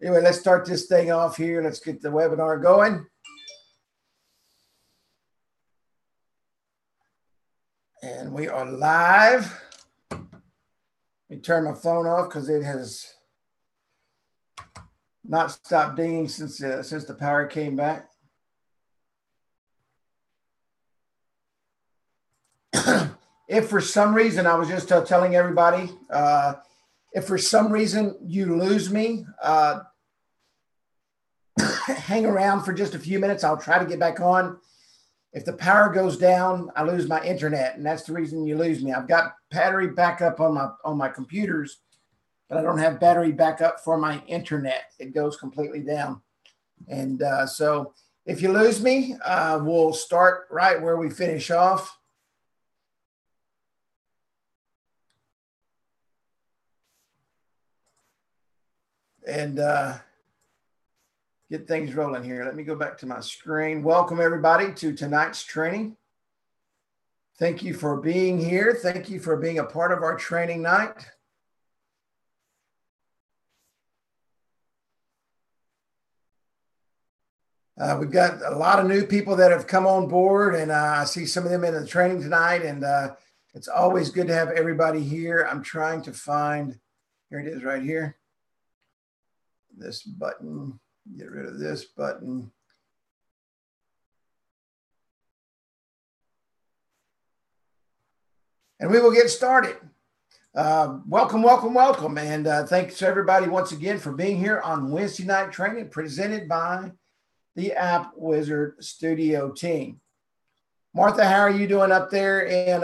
Anyway, let's start this thing off here. Let's get the webinar going. And we are live. Let me turn my phone off because it has not stopped dinging since the power came back. If for some reason, I was just telling everybody, if for some reason you lose me, hang around for just a few minutes. I'll try to get back on. If the power goes down, I lose my internet, and that's the reason you lose me. I've got battery backup on my computers, but I don't have battery backup for my internet. It goes completely down. And so if you lose me, we'll start right where we finish off. And get things rolling here. Let me go back to my screen. Welcome everybody to tonight's training. Thank you for being here. Thank you for being a part of our training night. We've got a lot of new people that have come on board, and I see some of them in the training tonight, and it's always good to have everybody here. I'm trying to find, here it is right here. This button, get rid of this button. And we will get started. Welcome, welcome, welcome. And thanks to everybody once again for being here on Wednesday night training presented by the Appwizard studio team. Martha, how are you doing up there in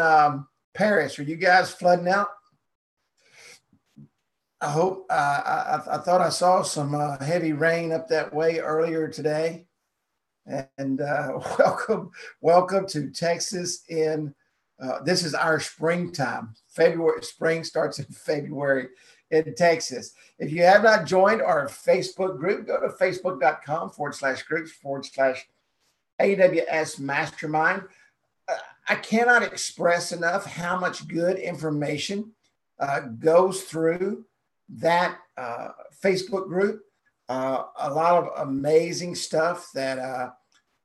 Paris? Are you guys flooding out? I hope, I thought I saw some heavy rain up that way earlier today. And welcome to Texas this is our springtime. Spring starts in February in Texas. If you have not joined our Facebook group, go to facebook.com/groups/AWS Mastermind. I cannot express enough how much good information goes through that Facebook group. A lot of amazing stuff that,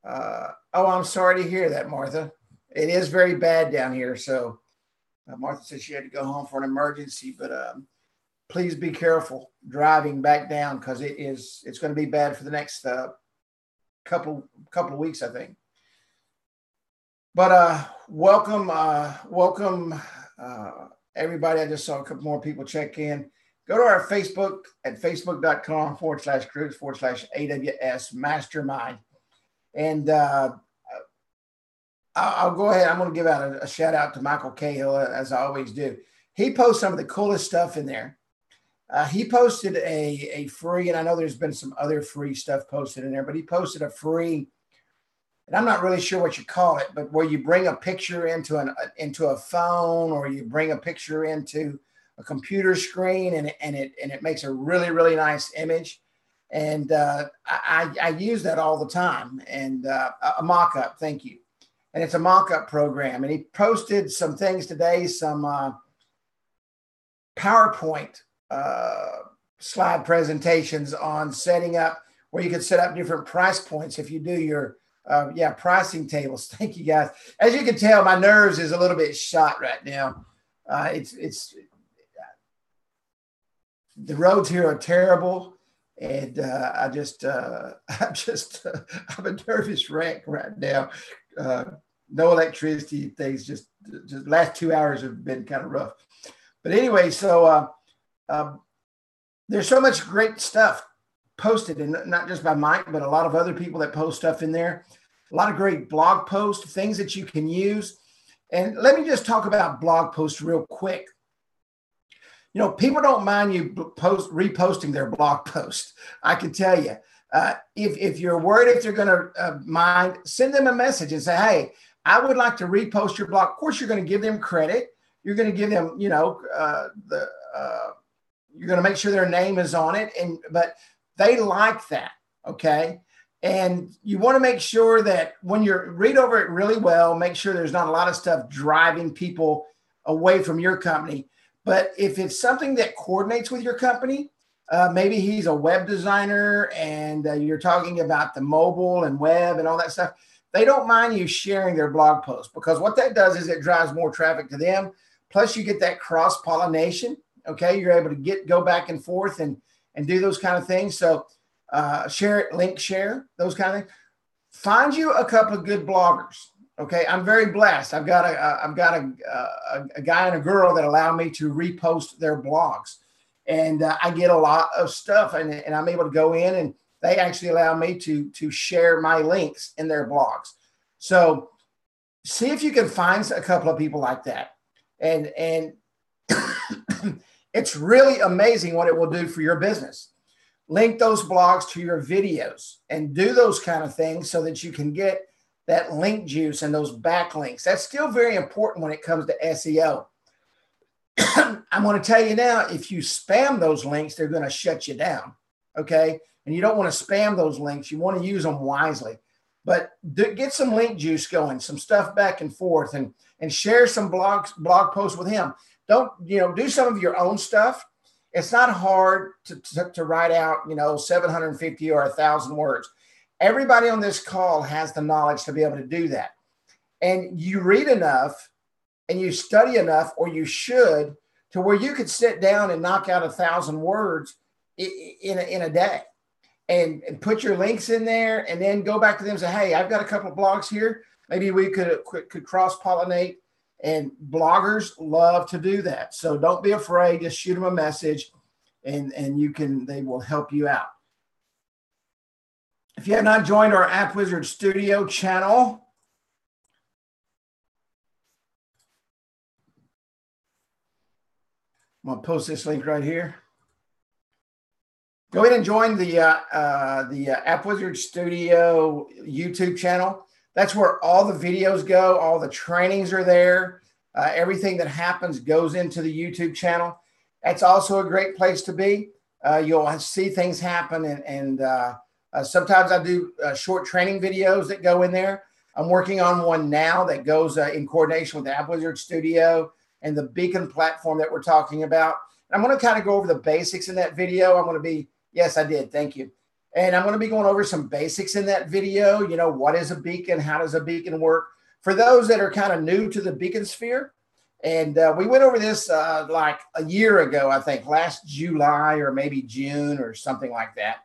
oh, I'm sorry to hear that, Martha. It is very bad down here. So Martha said she had to go home for an emergency, but please be careful driving back down because it's going to be bad for the next couple of weeks, I think. But welcome everybody. I just saw a couple more people check in. Go to our Facebook at facebook.com/groups/AWS Mastermind. And I'll go ahead. I'm going to give out a shout out to Michael Cahill, as I always do. He posts some of the coolest stuff in there. He posted a free, and I know there's been some other free stuff posted in there, but he posted a free, and I'm not really sure what you call it, but where you bring a picture into a phone, or you bring a picture into a computer screen, and it makes a really, really nice image. And I use that all the time. And a mock-up, thank you. And it's a mock-up program. And he posted some things today, some PowerPoint slide presentations on setting up, where you can set up different price points if you do your pricing tables. Thank you, guys. As you can tell, my nerves is a little bit shot right now. The roads here are terrible, and I'm a nervous wreck right now. No electricity. Things just last 2 hours have been kind of rough. But anyway, so there's so much great stuff posted, and not just by Mike, but a lot of other people that post stuff in there. A lot of great blog posts, things that you can use. And let me just talk about blog posts real quick. You know, people don't mind you reposting their blog post. I can tell you, if you're worried if they're going to mind, send them a message and say, hey, I would like to repost your blog. Of course, you're going to give them credit. You're going to give them, you're going to make sure their name is on it. But they like that, okay? And you want to make sure that when you read over it really well, make sure there's not a lot of stuff driving people away from your company. But if it's something that coordinates with your company, Maybe he's a web designer and you're talking about the mobile and web and all that stuff. They don't mind you sharing their blog post, because what that does is it drives more traffic to them. Plus you get that cross-pollination. Okay. You're able to go back and forth and do those kind of things. So share it, link share, those kind of things. Find you a couple of good bloggers. Okay. I'm very blessed. I've got a guy and a girl that allow me to repost their blogs. And I get a lot of stuff, and I'm able to go in, and they actually allow me to share my links in their blogs. So see if you can find a couple of people like that. And it's really amazing what it will do for your business. Link those blogs to your videos and do those kind of things so that you can get that link juice and those backlinks. That's still very important when it comes to SEO. I'm going to tell you now, if you spam those links, they're going to shut you down. Okay. And you don't want to spam those links. You want to use them wisely, but get some link juice going, some stuff back and forth, and share some blog posts with him. Don't, do some of your own stuff. It's not hard to write out, 750 or 1,000 words. Everybody on this call has the knowledge to be able to do that. And you read enough and you study enough, or you should, to where you could sit down and knock out 1,000 words in a day, and put your links in there, and then go back to them and say, hey, I've got a couple of blogs here. Maybe we could cross-pollinate, and bloggers love to do that. So don't be afraid. Just shoot them a message, and they will help you out. If you have not joined our Appwizard Studio channel, I'm going to post this link right here. Go ahead and join the Appwizard Studio YouTube channel. That's where all the videos go. All the trainings are there. Everything that happens goes into the YouTube channel. That's also a great place to be. You'll see things happen. And sometimes I do short training videos that go in there. I'm working on one now that goes in coordination with the Appwizard Studio and the Beacon platform that we're talking about. And I'm going to kind of go over the basics in that video. I'm going to be, yes, I did. Thank you. And I'm going to be going over some basics in that video. What is a beacon? How does a beacon work? For those that are kind of new to the beacon sphere. And we went over this like a year ago, I think, last July or maybe June or something like that.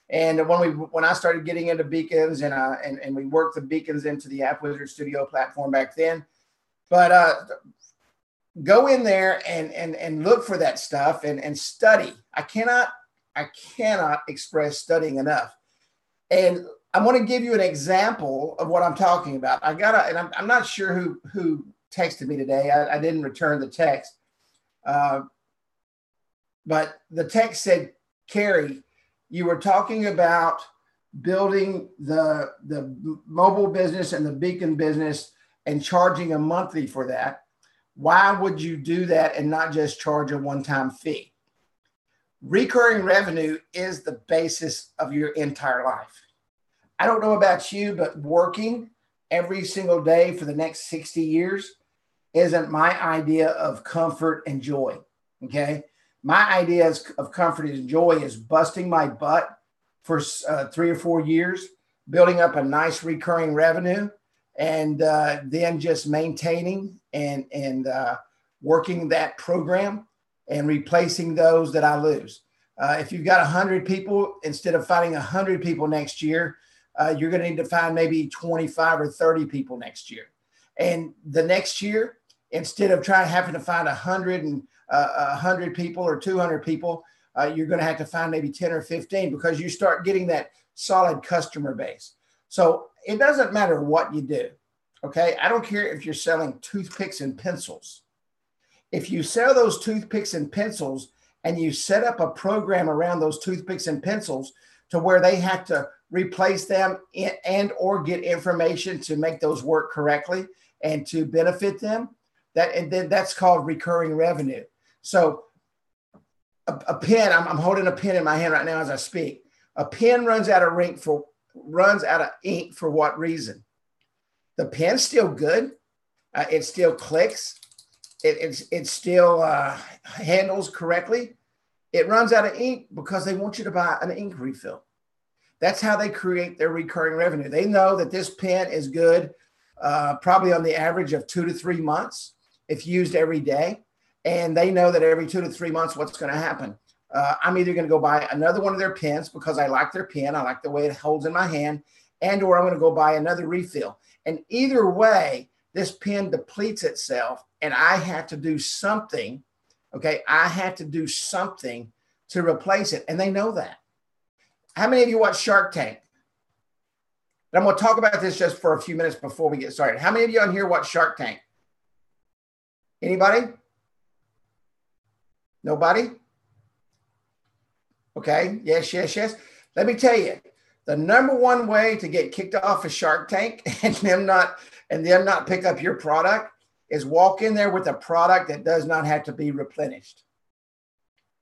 And when I started getting into beacons, and we worked the beacons into the Appwizard Studio platform back then. But go in there and look for that stuff and study. I cannot express studying enough. And I want to give you an example of what I'm talking about. And I'm not sure who texted me today. I didn't return the text. But the text said, Carrie, you were talking about building the mobile business and the beacon business and charging a monthly for that. Why would you do that and not just charge a one-time fee? Recurring revenue is the basis of your entire life. I don't know about you, but working every single day for the next 60 years isn't my idea of comfort and joy. Okay. My idea of comfort and joy is busting my butt for 3 or 4 years, building up a nice recurring revenue, and then just maintaining and working that program and replacing those that I lose. If you've got 100 people, instead of finding 100 people next year, you're going to need to find maybe 25 or 30 people next year. And the next year, instead of having to find 100 people or 200 people, you're going to have to find maybe 10 or 15, because you start getting that solid customer base. So it doesn't matter what you do. Okay. I don't care if you're selling toothpicks and pencils. If you sell those toothpicks and pencils and you set up a program around those toothpicks and pencils to where they have to replace them and or get information to make those work correctly and to benefit them, that's called recurring revenue. So a pen, I'm holding a pen in my hand right now as I speak. A pen runs out of ink for what reason? The pen's still good. It still clicks. It still handles correctly. It runs out of ink because they want you to buy an ink refill. That's how they create their recurring revenue. They know that this pen is good, probably on the average of 2 to 3 months if used every day. And they know that every 2 to 3 months, what's going to happen? I'm either going to go buy another one of their pens because I like their pen. I like the way it holds in my hand, and or I'm going to go buy another refill. And either way, this pen depletes itself, and I have to do something. Okay, I have to do something to replace it, and they know that. How many of you watch Shark Tank? And I'm going to talk about this just for a few minutes before we get started. How many of you on here watch Shark Tank? Anybody? Nobody? Okay, yes, yes, yes. Let me tell you, the number one way to get kicked off of Shark Tank and them not pick up your product is walk in there with a product that does not have to be replenished.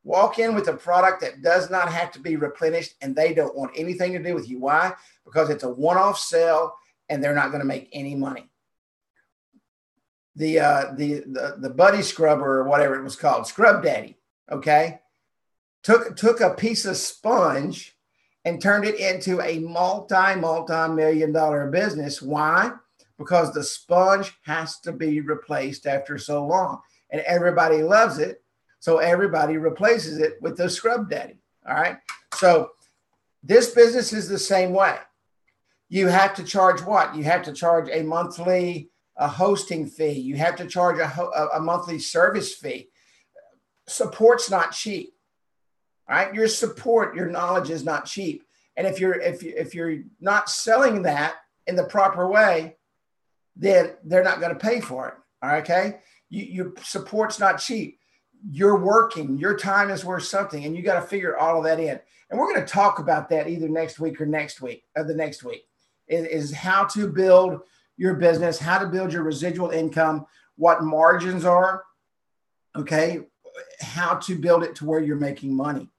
Walk in with a product that does not have to be replenished, and they don't want anything to do with you. Why? Because it's a one-off sale and they're not going to make any money. The Buddy Scrubber or whatever it was called, Scrub Daddy, okay, took a piece of sponge and turned it into a multi-million-dollar business. Why? Because the sponge has to be replaced after so long, and everybody loves it. So everybody replaces it with the Scrub Daddy. All right. So this business is the same way. You have to charge what? You have to charge a monthly hosting fee. You have to charge a monthly service fee. Support's not cheap. All right. Your support, your knowledge is not cheap. And if you're not selling that in the proper way, then they're not going to pay for it. All right. Okay. Your support's not cheap. You're working, your time is worth something, and you got to figure all of that in. And we're going to talk about that either next week or the next week is how to build your business, how to build your residual income, what margins are, okay, how to build it to where you're making money.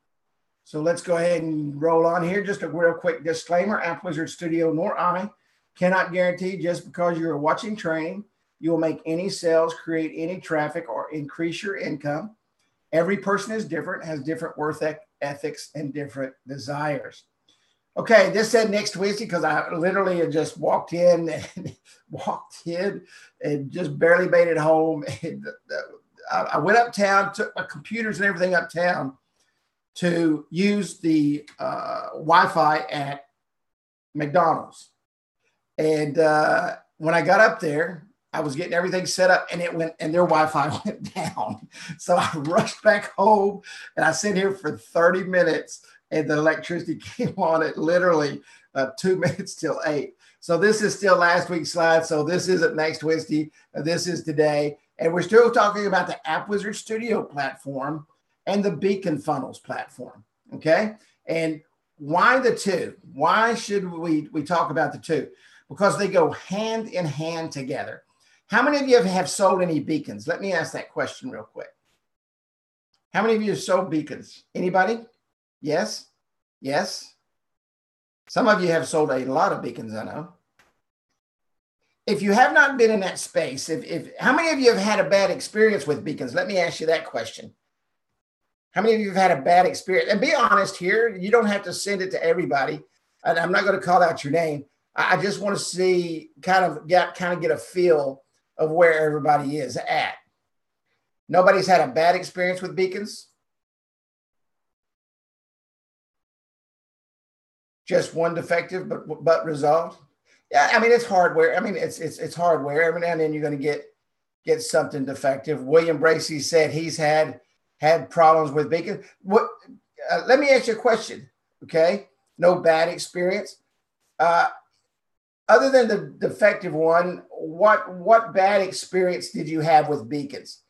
So let's go ahead and roll on here. Just a real quick disclaimer, Appwizard Studio nor I cannot guarantee just because you're watching training, you will make any sales, create any traffic, or increase your income. Every person is different, has different work ethics and different desires. Okay, this said next Wednesday because I literally had just walked in and just barely made it home. And, I went uptown, took my computers and everything uptown to use the Wi-Fi at McDonald's. And when I got up there, I was getting everything set up, and their Wi-Fi went down. So I rushed back home, and I sat here for 30 minutes, and the electricity came on at literally 2 minutes till 8. So this is still last week's slide. So this isn't next Wednesday. This is today. And we're still talking about the Appwizard Studio platform and the Beacon Funnels platform. Okay. And why the two? Why should we talk about the two? Because they go hand in hand together. How many of you have sold any beacons? Let me ask that question real quick. How many of you have sold beacons? Anybody? Yes? Yes? Some of you have sold a lot of beacons, I know. If you have not been in that space, how many of you have had a bad experience with beacons? Let me ask you that question. How many of you have had a bad experience? And be honest here. You don't have to send it to everybody. And I'm not going to call out your name. I just want to see, kind of get a feel of where everybody is at. Nobody's had a bad experience with beacons? Just one defective, but resolved? Yeah, I mean, it's hardware. I mean, it's hardware. Every now and then you're going to get something defective. William Bracey said he's had problems with beacons. Let me ask you a question, okay? No bad experience. Other than the defective one, what bad experience did you have with beacons?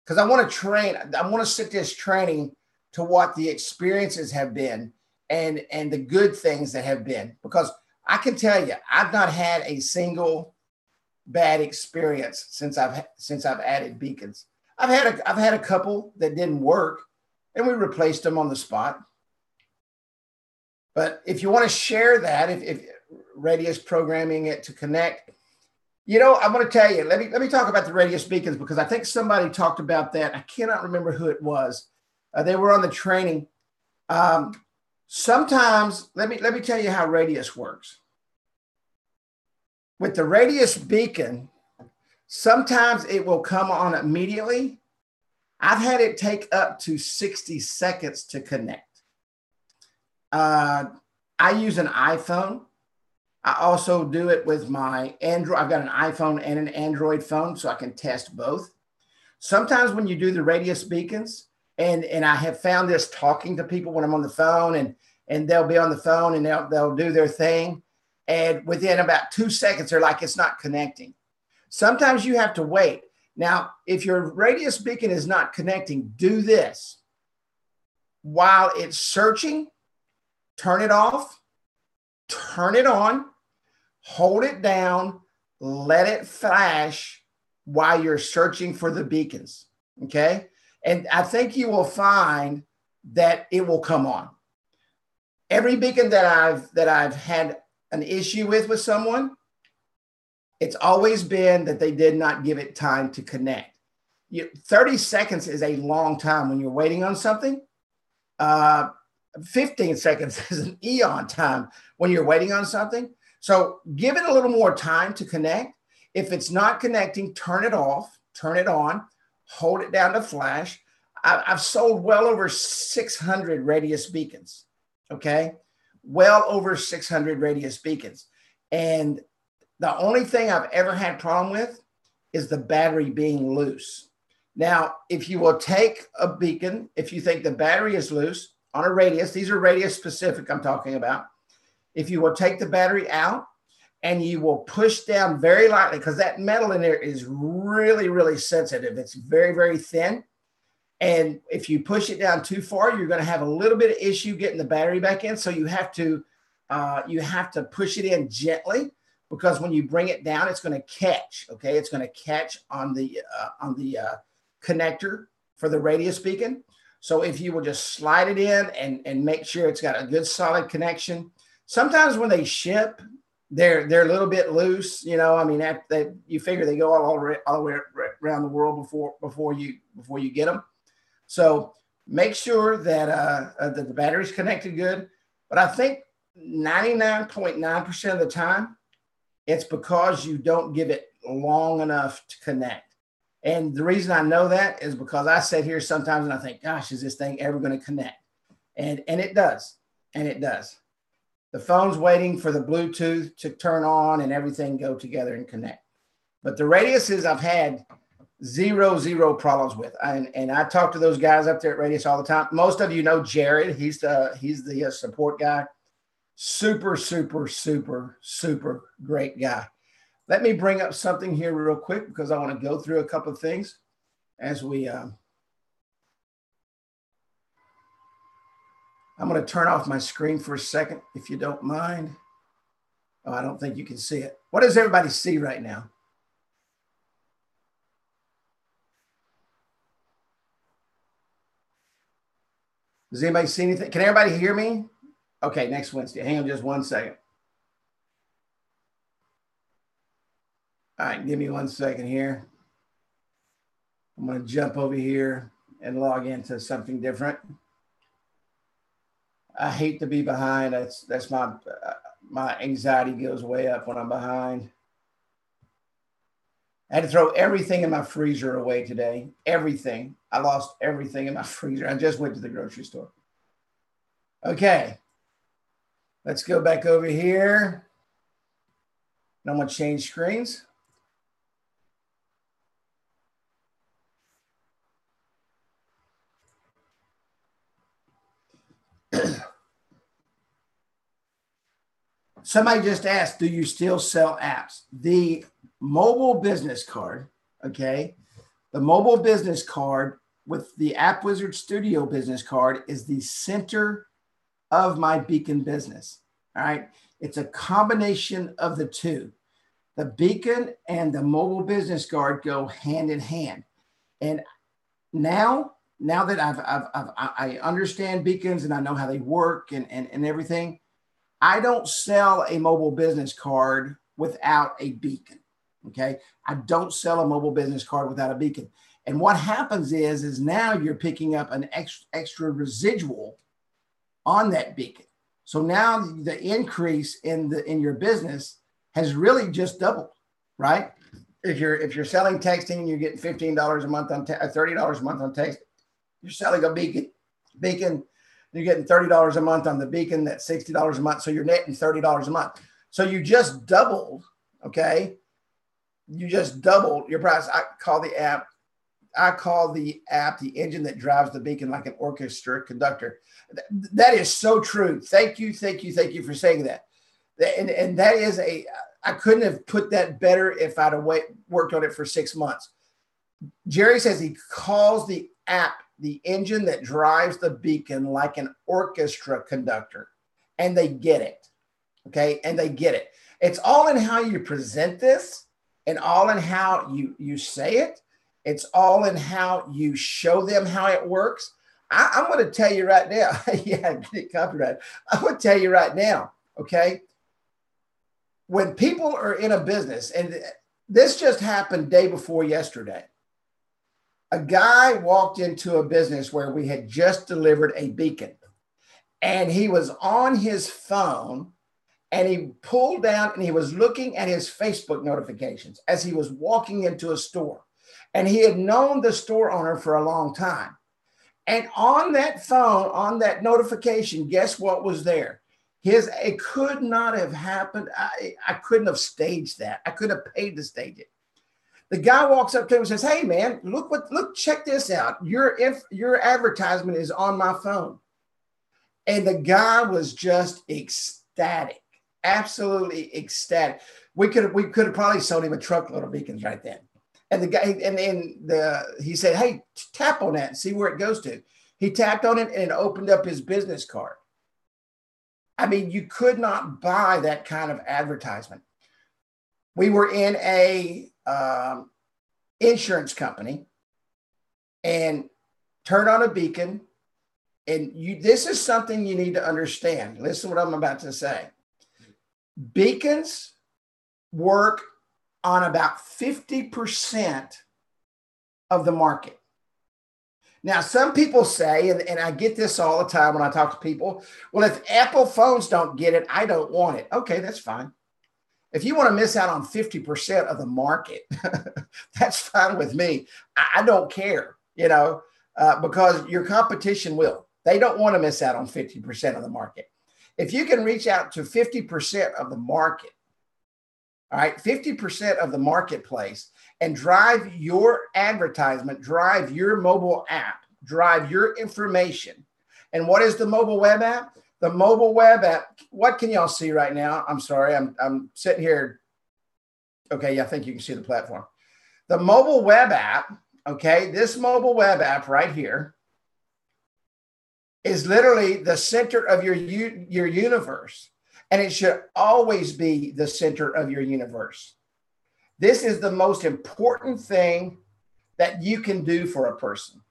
Because I want to sit this training to what the experiences have been and the good things that have been. Because I can tell you, I've not had a single bad experience since I've added beacons. I've had a couple that didn't work, and we replaced them on the spot. But if you want to share that, if Radius programming it to connect, I'm going to tell you, let me talk about the Radius beacons, because I think somebody talked about that. I cannot remember who it was. They were on the training. Sometimes, let me tell you how radius works. With the radius beacon, sometimes it will come on immediately. I've had it take up to 60 seconds to connect. I use an iPhone. I also do it with my Android. I've got an iPhone and an Android phone, so I can test both. Sometimes when you do the radius beacons, and I have found this talking to people when I'm on the phone, and they'll be on the phone and they'll do their thing. And within about 2 seconds, they're like, it's not connecting. Sometimes you have to wait. Now, if your radius beacon is not connecting, do this. While it's searching, turn it off, turn it on, hold it down, let it flash while you're searching for the beacons, okay? And I think you will find that it will come on. Every beacon that I've had an issue with someone, it's always been that they did not give it time to connect. 30 seconds is a long time when you're waiting on something. 15 seconds is an eon time when you're waiting on something. So give it a little more time to connect. If it's not connecting, turn it off, turn it on, hold it down to flash. I've sold well over 600 radius beacons, okay? Well over 600 radius beacons. And the only thing I've ever had problem with is the battery being loose. Now, if you will take a beacon, if you think the battery is loose on a radius, these are radius specific I'm talking about. If you will take the battery out and you will push down very lightly, because that metal in there is really, really sensitive. It's very, very thin. And if you push it down too far, you're going to have a little bit of issue getting the battery back in. So you have to push it in gently, because when you bring it down, it's going to catch. Okay, it's going to catch on the connector for the radius beacon. So if you will just slide it in and make sure it's got a good solid connection. Sometimes when they ship, they're a little bit loose. You know, I mean, you figure they go all the way around the world before you get them. So make sure that the battery's connected good. But I think 99.9% of the time, it's because you don't give it long enough to connect. And the reason I know that is because I sit here sometimes and I think, gosh, is this thing ever going to connect? And it does. And it does. The phone's waiting for the Bluetooth to turn on and everything go together and connect. But the radiuses I've had zero problems with. And I talk to those guys up there at Radius all the time. Most of you know Jared. He's the support guy. Super great guy. Let me bring up something here real quick because I want to go through a couple of things as we I'm going to turn off my screen for a second, if you don't mind. Oh, I don't think you can see it. What does everybody see right now? Does anybody see anything? Can everybody hear me? Okay, next Wednesday. Hang on just 1 second. All right, give me 1 second here. I'm going to jump over here and log into something different. I hate to be behind. That's my anxiety goes way up when I'm behind. I had to throw everything in my freezer away today. Everything. I lost everything in my freezer. I just went to the grocery store. Okay. Let's go back over here. And I'm going to change screens. Somebody just asked, do you still sell apps? The mobile business card, okay? The mobile business card with the Appwizard Studio business card is the center of my beacon business, all right? It's a combination of the two. The beacon and the mobile business card go hand in hand. And now that I understand beacons and I know how they work and everything, I don't sell a mobile business card without a beacon, okay? I don't sell a mobile business card without a beacon. And what happens is now you're picking up an extra residual on that beacon. So now the increase in your business has really just doubled, right? If you're selling texting and you're getting $15 a month on $30 a month on text, you're selling a beacon, you're getting $30 a month on the beacon. That's $60 a month. So you're netting $30 a month. So you just doubled, okay? You just doubled your price. I call the app the engine that drives the beacon like an orchestra conductor. That is so true. Thank you for saying that. And that is I couldn't have put that better if I'd have worked on it for 6 months. Jerry says he calls the app the engine that drives the beacon like an orchestra conductor, and they get it. Okay. And they get it. It's all in how you present this and all in how you say it. It's all in how you show them how it works. I'm going to tell you right now. Yeah, get copyright. I'm going to tell you right now. Okay. When people are in a business, and this just happened day before yesterday, a guy walked into a business where we had just delivered a beacon, and he was on his phone and he pulled down and he was looking at his Facebook notifications as he was walking into a store. And he had known the store owner for a long time. And on that phone, on that notification, guess what was there? It could not have happened. I couldn't have staged that. I could have paid to stage it. The guy walks up to him and says, "Hey man, look, check this out. Your advertisement is on my phone." And the guy was just ecstatic, absolutely ecstatic. We could have probably sold him a truckload of beacons right then. And the guy, he said, "Hey, tap on that and see where it goes to." He tapped on it and it opened up his business card. I mean, you could not buy that kind of advertisement. We were in a insurance company and turned on a beacon. And this is something you need to understand. Listen to what I'm about to say. Beacons work on about 50% of the market. Now, some people say, and I get this all the time when I talk to people, well, if Apple phones don't get it, I don't want it. Okay, that's fine. If you want to miss out on 50% of the market, that's fine with me. I don't care, because your competition will. They don't want to miss out on 50% of the market. If you can reach out to 50% of the market, all right, 50% of the marketplace, and drive your advertisement, drive your mobile app, drive your information. And what is the mobile web app? The mobile web app, what can y'all see right now? I'm sorry, I'm sitting here. Okay, yeah, I think you can see the platform. The mobile web app, okay, this mobile web app right here is literally the center of your universe. And it should always be the center of your universe. This is the most important thing that you can do for a person.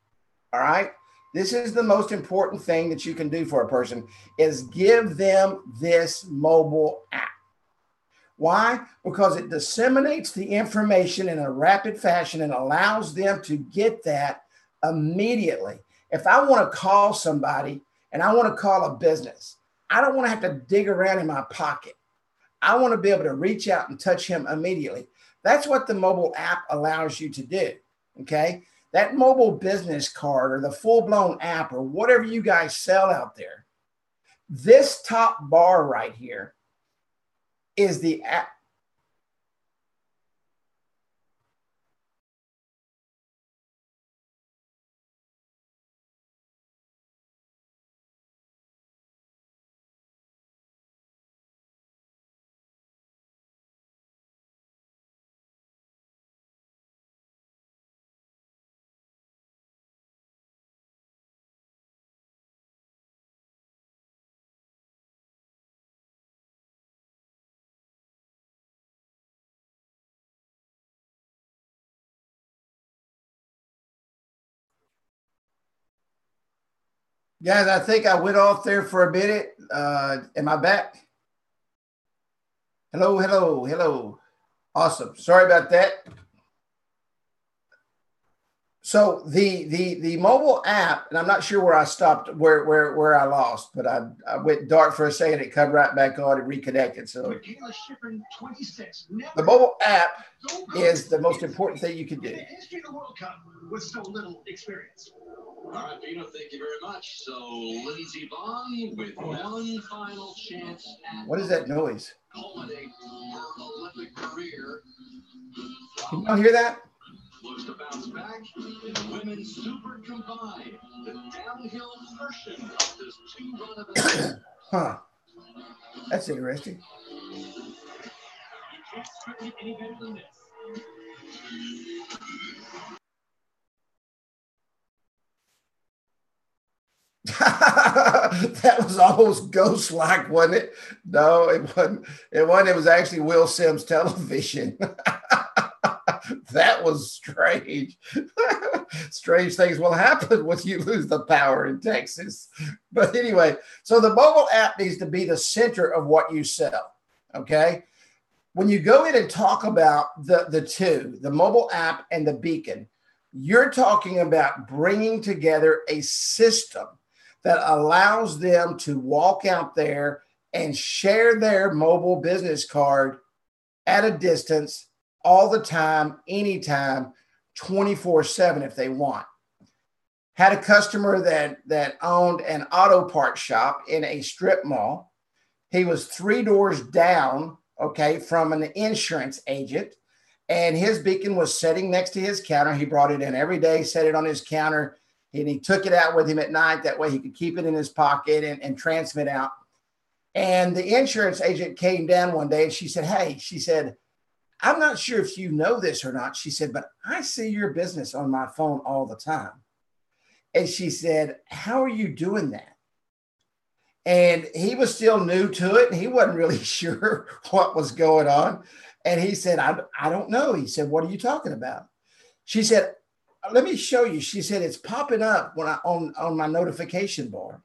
All right. This is the most important thing that you can do for a person is give them this mobile app. Why? Because it disseminates the information in a rapid fashion and allows them to get that immediately. If I want to call somebody and I want to call a business, I don't want to have to dig around in my pocket. I want to be able to reach out and touch him immediately. That's what the mobile app allows you to do, okay? That mobile business card or the full-blown app or whatever you guys sell out there, this top bar right here is the app. Guys, I think I went off there for a minute. Am I back? Hello, hello, hello. Awesome. Sorry about that. So the mobile app, and I'm not sure where I stopped, where I lost, but I went dark for a second. It come right back on and reconnected. So the mobile app is the most important thing you can do. History of the World Cup with so little experience. All right, Pino, thank you very much. So Lindsey Vonn with one final chance. What is that noise? Culminate her Olympic career. Can y'all hear that? Looks to bounce back in the women's super combined, the downhill portion of this two-run event. Huh. That's interesting. You can't script it any better than this. That was almost ghost-like, wasn't it? No, it wasn't. It wasn't. It was actually Will Sims television. That was strange. Strange things will happen when you lose the power in Texas. But anyway, so the mobile app needs to be the center of what you sell, okay? When you go in and talk about the two, the mobile app and the beacon, you're talking about bringing together a system that allows them to walk out there and share their mobile business card at a distance all the time, anytime, 24/7 if they want. Had a customer that owned an auto parts shop in a strip mall. He was 3 doors down, okay, from an insurance agent, and his beacon was sitting next to his counter. He brought it in every day, set it on his counter, and he took it out with him at night. That way he could keep it in his pocket and transmit out. And the insurance agent came down one day and she said, hey, she said, I'm not sure if you know this or not. She said, but I see your business on my phone all the time. And she said, how are you doing that? And he was still new to it. And he wasn't really sure what was going on. And he said, I don't know. He said, what are you talking about? She said, let me show you. She said, it's popping up when on my notification bar.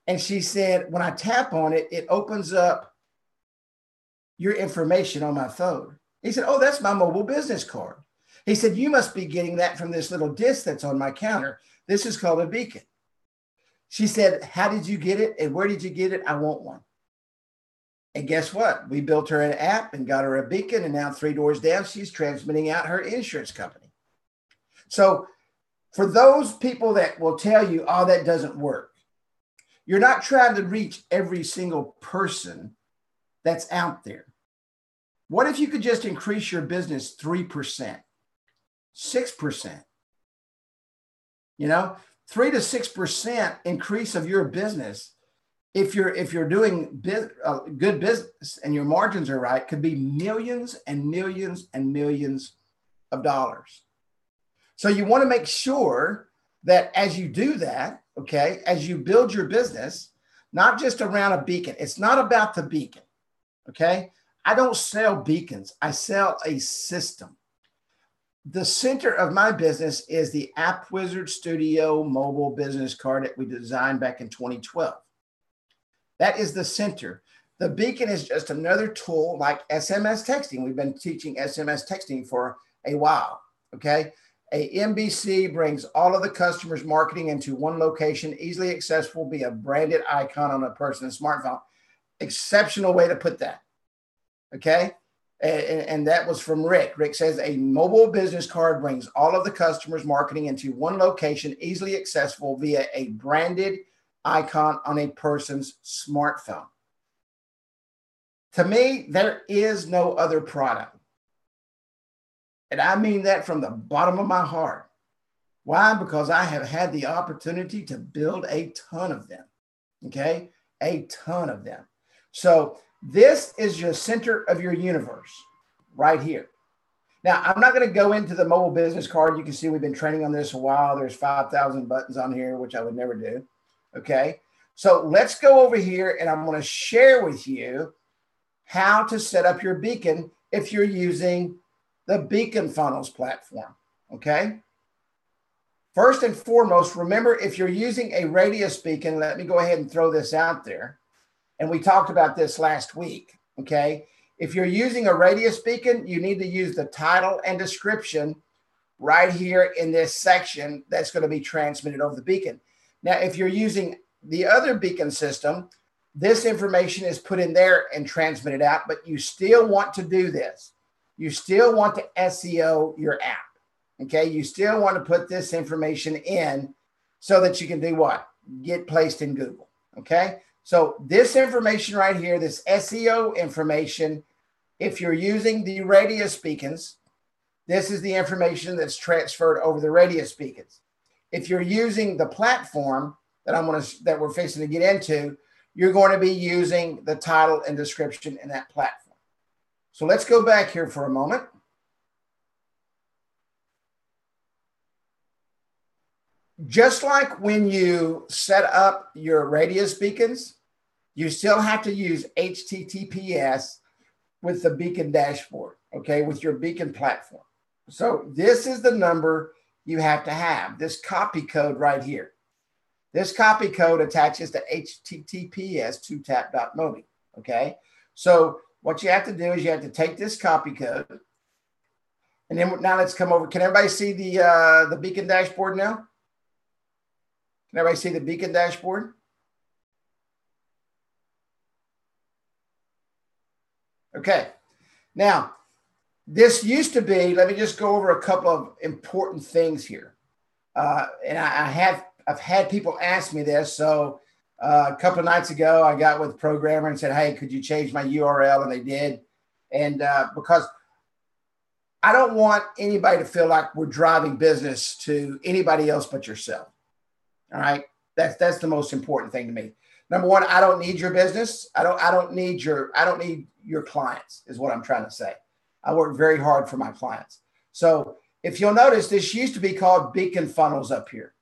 And she said, when I tap on it, it opens up your information on my phone. He said, oh, that's my mobile business card. He said, you must be getting that from this little disc that's on my counter. This is called a beacon. She said, how did you get it? And where did you get it? I want one. And guess what? We built her an app and got her a beacon. And now 3 doors down, she's transmitting out her insurance company. So for those people that will tell you, oh, that doesn't work, you're not trying to reach every single person that's out there. What if you could just increase your business 3%, 6%? You know, 3 to 6% increase of your business, if you're doing good business and your margins are right, could be millions and millions and millions of dollars. So you want to make sure that as you do that, okay, as you build your business, not just around a beacon. It's not about the beacon, okay? I don't sell beacons. I sell a system. The center of my business is the Appwizard Studio mobile business card that we designed back in 2012. That is the center. The beacon is just another tool like SMS texting. We've been teaching SMS texting for a while, okay? A MBC brings all of the customers' marketing into one location, easily accessible via a branded icon on a person's smartphone. Exceptional way to put that. Okay. And that was from Rick. Rick says a mobile business card brings all of the customers' marketing into one location, easily accessible via a branded icon on a person's smartphone. To me, there is no other product. And I mean that from the bottom of my heart. Why? Because I have had the opportunity to build a ton of them. Okay. A ton of them. So this is your center of your universe right here. Now, I'm not going to go into the mobile business card. You can see we've been training on this a while. There's 5,000 buttons on here, which I would never do. Okay. So let's go over here and I'm going to share with you how to set up your beacon if you're using the Beacon Funnels platform. Okay. First and foremost, remember, if you're using a radius beacon, let me go ahead and throw this out there. And we talked about this last week, okay? If you're using a radius beacon, you need to use the title and description right here in this section that's going to be transmitted over the beacon. Now, if you're using the other beacon system, this information is put in there and transmitted out, but you still want to do this. You still want to SEO your app, okay? You still want to put this information in so that you can do what? Get placed in Google, okay? So this information right here, this SEO information, if you're using the radius beacons, this is the information that's transferred over the radius beacons. If you're using the platform that we're fixing to get into, you're going to be using the title and description in that platform. So let's go back here for a moment. Just like when you set up your radius beacons, you still have to use HTTPS with the beacon dashboard, okay, with your beacon platform. So this is the number you have to have, this copy code right here. This copy code attaches to HTTPS 2tap.mobi, okay? So what you have to do is you have to take this copy code, and then now let's come over. Can everybody see the beacon dashboard now? Can everybody see the beacon dashboard? Okay. Now, this used to be, let me just go over a couple of important things here. And I've had people ask me this. So a couple of nights ago, I got with a programmer and said, hey, could you change my URL? And they did. And because I don't want anybody to feel like we're driving business to anybody else but yourself. All right. That's the most important thing to me. Number one, I don't need your business. I don't need your clients is what I'm trying to say. I work very hard for my clients. So if you'll notice, this used to be called Beacon Funnels up here.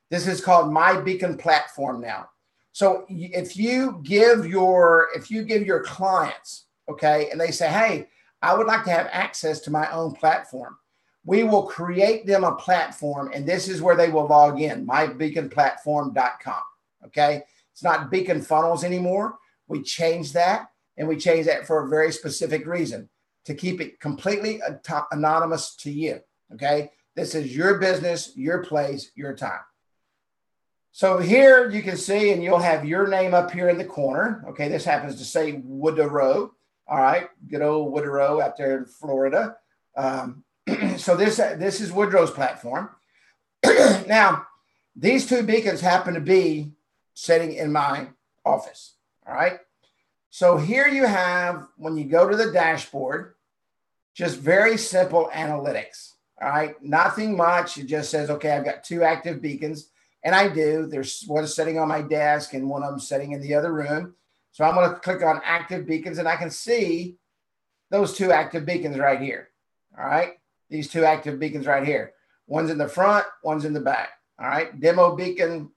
This is called My Beacon Platform now. So if you give your clients, okay, and they say, hey, I would like to have access to my own platform, we will create them a platform, and this is where they will log in, mybeaconplatform.com, okay? It's not Beacon Funnels anymore. We changed that, and we changed that for a very specific reason, to keep it completely anonymous to you, okay? This is your business, your place, your time. So here you can see, and you'll have your name up here in the corner, okay? This happens to say Woodrow, all right? Good old Woodrow out there in Florida. So this is Woodrow's platform. Now, these two beacons happen to be sitting in my office, all right? So here you have, when you go to the dashboard, just very simple analytics, all right? Nothing much. It just says, okay, I've got two active beacons, and I do. There's one sitting on my desk and one of them sitting in the other room. So I'm going to click on active beacons, and I can see those two active beacons right here, all right? These two active beacons right here. One's in the front, one's in the back, all right? Demo beacon,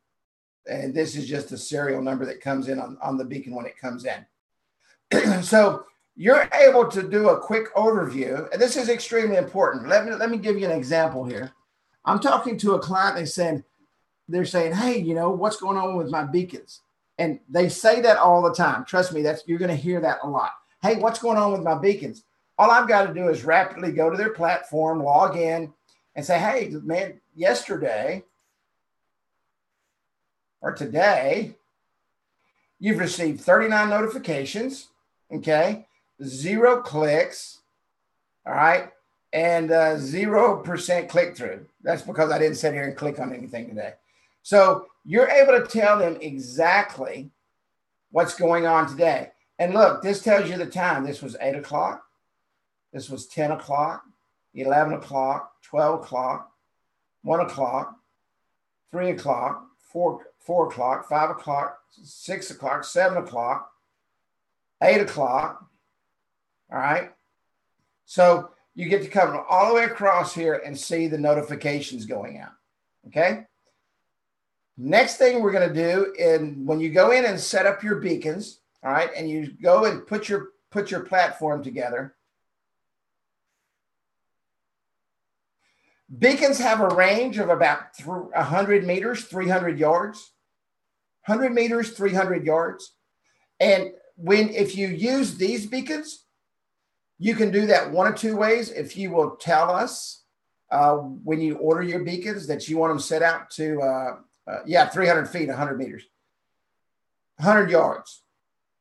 and this is just a serial number that comes in on the beacon when it comes in. So you're able to do a quick overview, and this is extremely important. Let me give you an example here. I'm talking to a client. They're saying, hey, you know, what's going on with my beacons? And they say that all the time. Trust me, you're going to hear that a lot. Hey, what's going on with my beacons? All I've got to do is rapidly go to their platform, log in, and say, hey, man, yesterday or today, you've received 39 notifications, okay, 0 clicks, all right, and 0% click-through. That's because I didn't sit here and click on anything today. So you're able to tell them exactly what's going on today. And look, this tells you the time. This was 8 o'clock. This was 10 o'clock, 11 o'clock, 12 o'clock, 1 o'clock, 3 o'clock, 4 o'clock, 5 o'clock, 6 o'clock, 7 o'clock, 8 o'clock. All right. So you get to come all the way across here and see the notifications going out. Okay. Next thing we're going to do is when you go in and set up your beacons, all right, and you go and put your platform together. Beacons have a range of about 100 meters, 300 yards. 100 meters, 300 yards. And if you use these beacons, you can do that one of two ways. If you will tell us when you order your beacons that you want them set out to, 300 feet, 100 meters, 100 yards.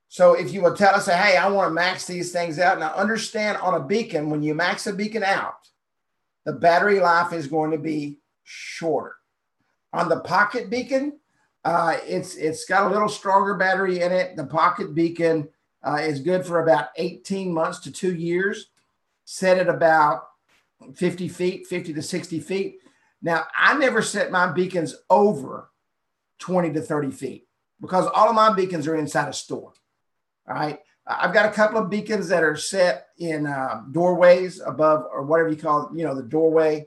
So if you will tell us, hey, I want to max these things out. Now understand, on a beacon, when you max a beacon out, the battery life is going to be shorter. On the pocket beacon, it's got a little stronger battery in it. The pocket beacon is good for about 18 months to 2 years, set at about 50 to 60 feet. Now, I never set my beacons over 20 to 30 feet because all of my beacons are inside a store. All right. I've got a couple of beacons that are set in doorways above, or whatever you call it, the doorway,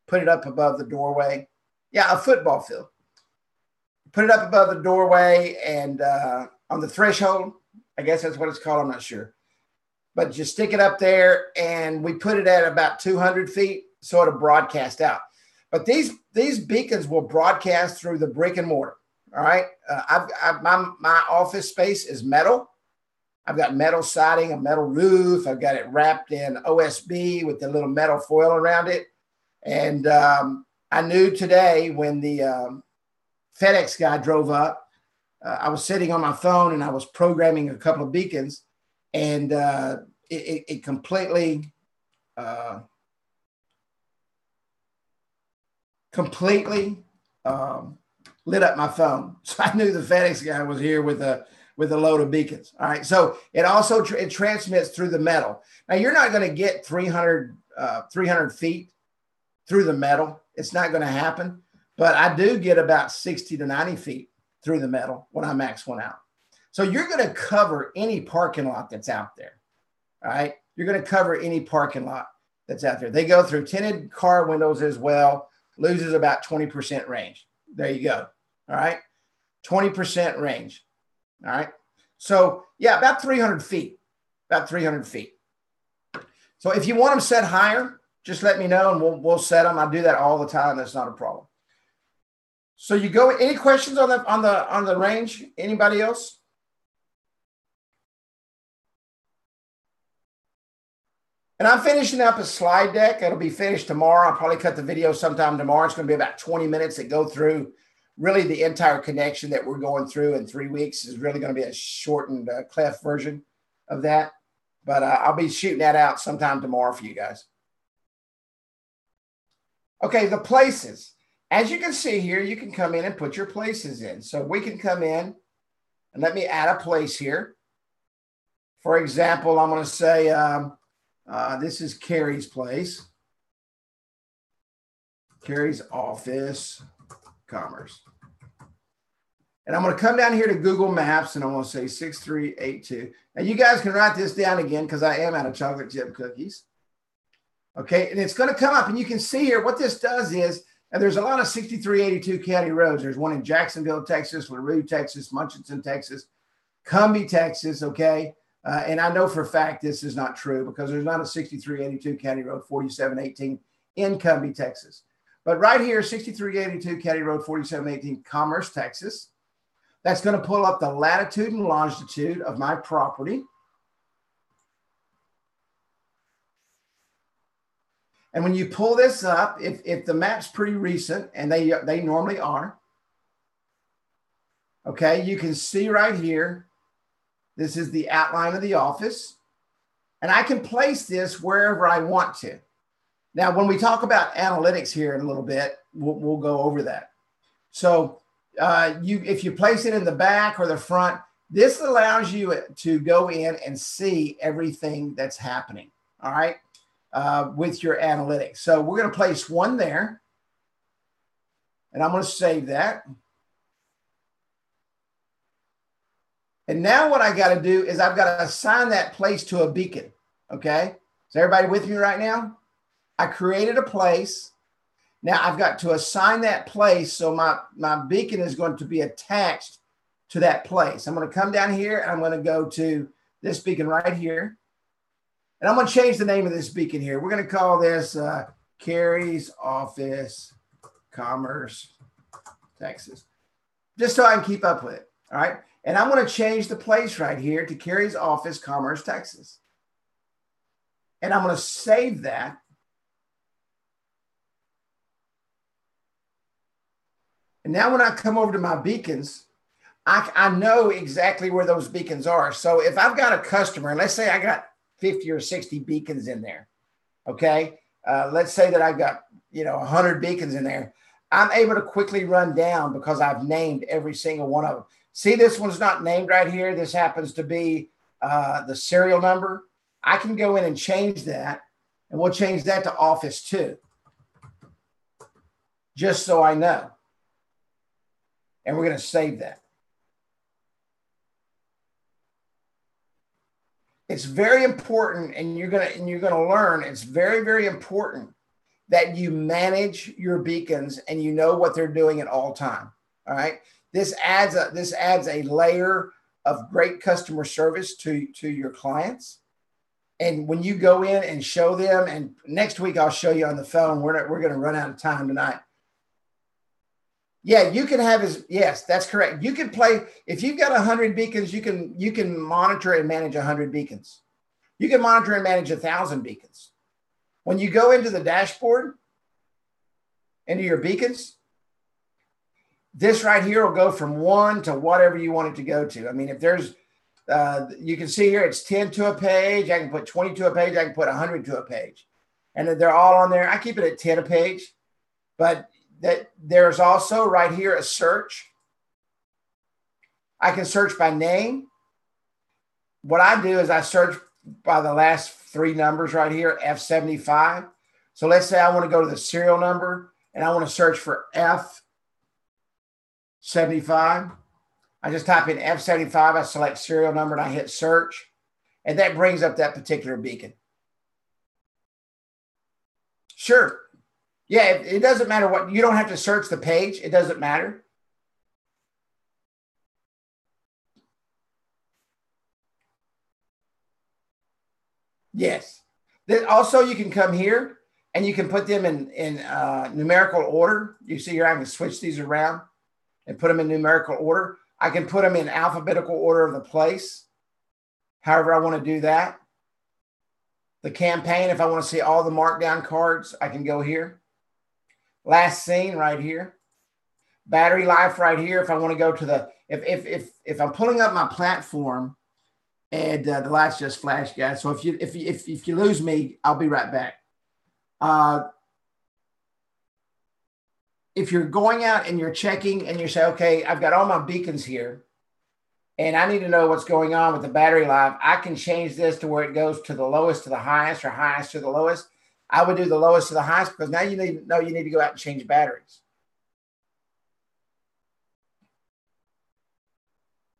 put it up above the doorway. Yeah, a football field. Put it up above the doorway and on the threshold, I guess that's what it's called. I'm not sure. But just stick it up there, and we put it at about 200 feet so it'll broadcast out. But these beacons will broadcast through the brick and mortar. All right. My office space is metal. I've got metal siding, a metal roof. I've got it wrapped in OSB with the little metal foil around it. And I knew today when the FedEx guy drove up, I was sitting on my phone and I was programming a couple of beacons, and it completely lit up my phone. So I knew the FedEx guy was here with a load of beacons. All right. So it also it transmits through the metal. Now you're not going to get 300 feet through the metal. It's not going to happen, but I do get about 60 to 90 feet through the metal when I max one out. So you're going to cover any parking lot that's out there. All right. You're going to cover any parking lot that's out there. They go through tinted car windows as well, loses about 20% range. There you go. All right. 20% range. All right. So yeah, about 300 feet, So if you want them set higher, just let me know and we'll set them. I do that all the time. That's not a problem. So you go, any questions on the range? Anybody else? And I'm finishing up a slide deck. It'll be finished tomorrow. I'll probably cut the video sometime tomorrow. It's going to be about 20 minutes that go through really the entire connection that we're going through in 3 weeks. Is really going to be a shortened clef version of that. But I'll be shooting that out sometime tomorrow for you guys. Okay, the places. As you can see here, you can come in and put your places in. So we can come in and let me add a place here. For example, I'm going to say this is Carrie's place. Carrie's office, commerce. And I'm going to come down here to Google Maps and I'm going to say 6382. Now you guys can write this down again because I am out of chocolate chip cookies. Okay, and it's going to come up and you can see here what this does is, and there's a lot of 6382 county roads. There's one in Jacksonville, Texas, LaRue, Texas, Munchausen, Texas, Cumbie, Texas, okay? And I know for a fact this is not true because there's not a 6382 county road 4718 in Cumbie, Texas. But right here, 6382 county road 4718, Commerce, Texas. That's going to pull up the latitude and longitude of my property. And when you pull this up, if the map's pretty recent, and they normally are, okay, you can see right here, this is the outline of the office. And I can place this wherever I want to. Now, when we talk about analytics here in a little bit, we'll go over that. So if you place it in the back or the front, this allows you to go in and see everything that's happening, all right, with your analytics. So we're going to place one there, and I'm going to save that. And now what I got to do is I've got to assign that place to a beacon, okay? Is everybody with me right now? I created a place. Now I've got to assign that place so my beacon is going to be attached to that place. I'm going to come down here and I'm going to go to this beacon right here. And I'm going to change the name of this beacon here. We're going to call this Carrie's Office, Commerce, Texas, just so I can keep up with it, all right? And I'm going to change the place right here to Carrie's Office, Commerce, Texas. And I'm going to save that. And now when I come over to my beacons, I know exactly where those beacons are. So if I've got a customer, and let's say I got 50 or 60 beacons in there, okay? Let's say that I've got, 100 beacons in there. I'm able to quickly run down because I've named every single one of them. See, this one's not named right here. This happens to be the serial number. I can go in and change that, and we'll change that to Office 2, just so I know. And we're going to save that. It's very important, and you're gonna learn. It's very, very important that you manage your beacons and you know what they're doing at all time. All right. This adds a layer of great customer service to your clients. And when you go in and show them, and next week I'll show you on the phone. We're going to run out of time tonight. Yeah, you can have yes, that's correct. You can play, if you've got 100 beacons, you can monitor and manage 100 beacons. You can monitor and manage 1,000 beacons. When you go into the dashboard, into your beacons, this right here will go from 1 to whatever you want it to go to. I mean, if there's, you can see here, it's 10 to a page. I can put 20 to a page. I can put 100 to a page. And they're all on there. I keep it at 10 a page, but that there's also right here a search. I can search by name. What I do is I search by the last 3 numbers right here, F75. So let's say I want to go to the serial number and I want to search for F75. I just type in F75, I select serial number, and I hit search, and that brings up that particular beacon. Sure. Yeah, it doesn't matter what, you don't have to search the page. It doesn't matter. Yes. Then also you can come here and you can put them in numerical order. You see here, I can switch these around and put them in numerical order. I can put them in alphabetical order of the place. However I want to do that. The campaign, if I want to see all the markdown cards, I can go here. Last seen right here. Battery life right here. If I want to go to the, if I'm pulling up my platform and the lights just flashed, guys. So if you lose me, I'll be right back. If you're going out and you're checking and you say, okay, I've got all my beacons here and I need to know what's going on with the battery life, I can change this to where it goes to the lowest to the highest or highest to the lowest. I would do the lowest to the highest because now you need to go out and change batteries.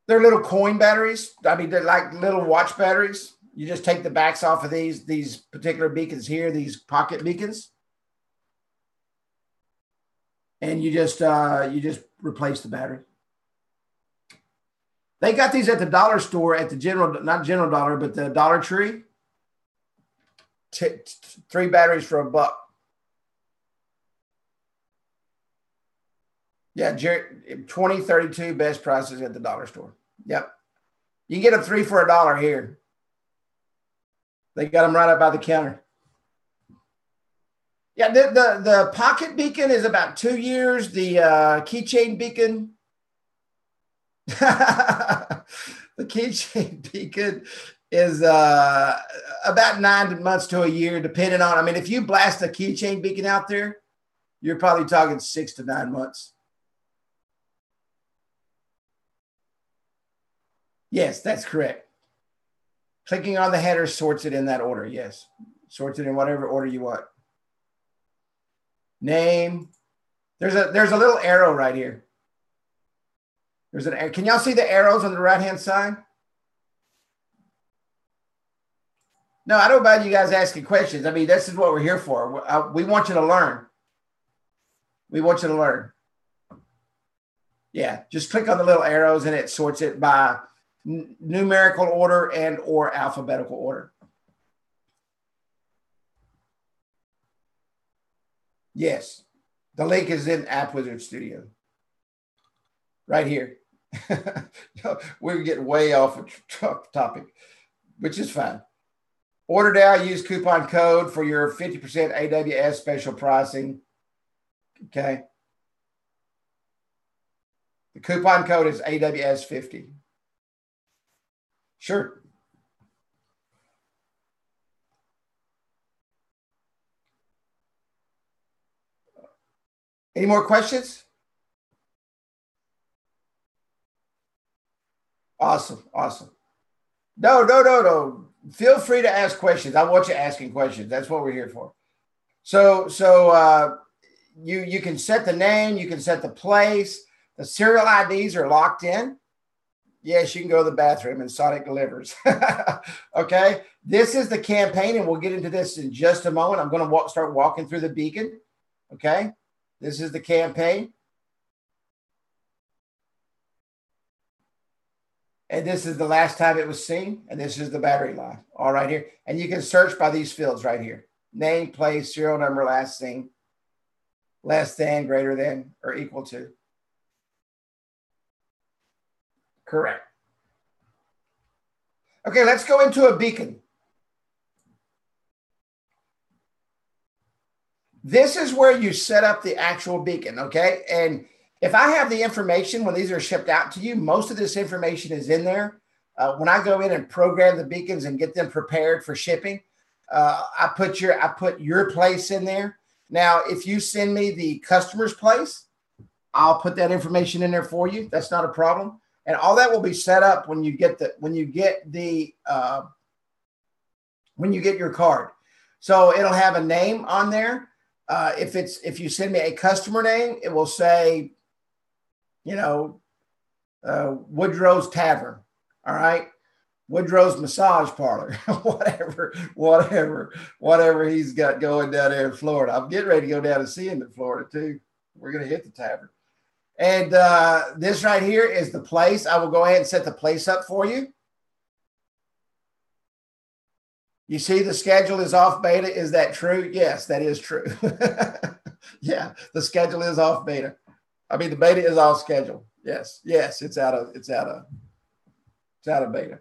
They're little coin batteries. I mean, they're like little watch batteries. You just take the backs off of these particular beacons here, these pocket beacons, and you just replace the battery. They got these at the dollar store at the not General Dollar, but the Dollar Tree. 3 batteries for $1. Yeah, 2032 best prices at the dollar store. Yep. You can get them 3 for $1 here. They got them right up by the counter. Yeah, the pocket beacon is about 2 years. The keychain beacon, the keychain beacon is about 9 months to a year, depending on, I mean, if you blast a keychain beacon out there, you're probably talking 6 to 9 months. Yes, that's correct. Clicking on the header sorts it in that order. Yes. Sorts it in whatever order you want. Name. There's a little arrow right here. There's an, can y'all see the arrows on the right-hand side? No, I don't mind you guys asking questions. I mean, this is what we're here for. We want you to learn. We want you to learn. Yeah, just click on the little arrows and it sorts it by numerical order and or alphabetical order. Yes, the link is in Appwizard Studio. Right here. We're getting way off of topic, which is fine. Order now, use coupon code for your 50% AWS special pricing. Okay. The coupon code is AWS 50. Sure. Any more questions? Awesome. Awesome. No. Feel free to ask questions. I want you asking questions. That's what we're here for. So you can set the name, you can set the place. The serial IDs are locked in. Yes, you can go to the bathroom and Sonic delivers. Okay. This is the campaign, and we'll get into this in just a moment. I'm going to start walking through the beacon. Okay. This is the campaign. And this is the last time it was seen. And this is the battery life. All right here. And you can search by these fields right here. Name, place, serial number, last seen, less than, greater than, or equal to. Correct. Okay, let's go into a beacon. This is where you set up the actual beacon, okay? And if I have the information when these are shipped out to you, most of this information is in there. When I go in and program the beacons and get them prepared for shipping, I put your place in there. Now, if you send me the customer's place, I'll put that information in there for you. That's not a problem. And all that will be set up when you get your card. So it'll have a name on there. If you send me a customer name, it will say, Woodrow's Tavern. All right. Woodrow's Massage Parlor, whatever he's got going down there in Florida. I'm getting ready to go down and see him in Florida too. We're going to hit the tavern. And this right here is the place. I will go ahead and set the place up for you. You see the schedule is off beta. Is that true? Yes, that is true. Yeah, the schedule is off beta. I mean, the beta is off schedule. Yes, it's out of beta.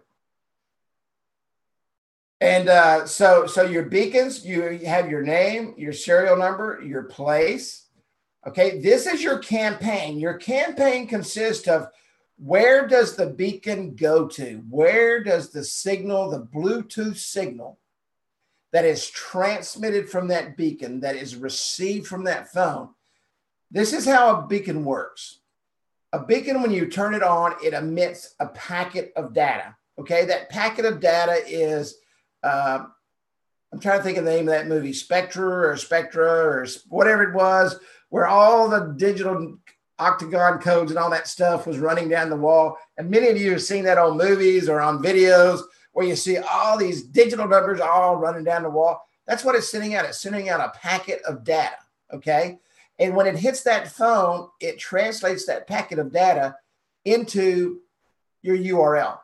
And so your beacons, you have your name, your serial number, your place. Okay, this is your campaign. Your campaign consists of where does the beacon go to? Where does the signal, the Bluetooth signal that is transmitted from that beacon, that is received from that phone? This is how a beacon works. A beacon, when you turn it on, it emits a packet of data. Okay, that packet of data is, I'm trying to think of the name of that movie, Spectra or whatever it was, where all the digital octagon codes and all that stuff was running down the wall. And many of you have seen that on movies or on videos where you see all these digital numbers all running down the wall. That's what it's sending out. It's sending out a packet of data, okay? And when it hits that phone, it translates that packet of data into your URL.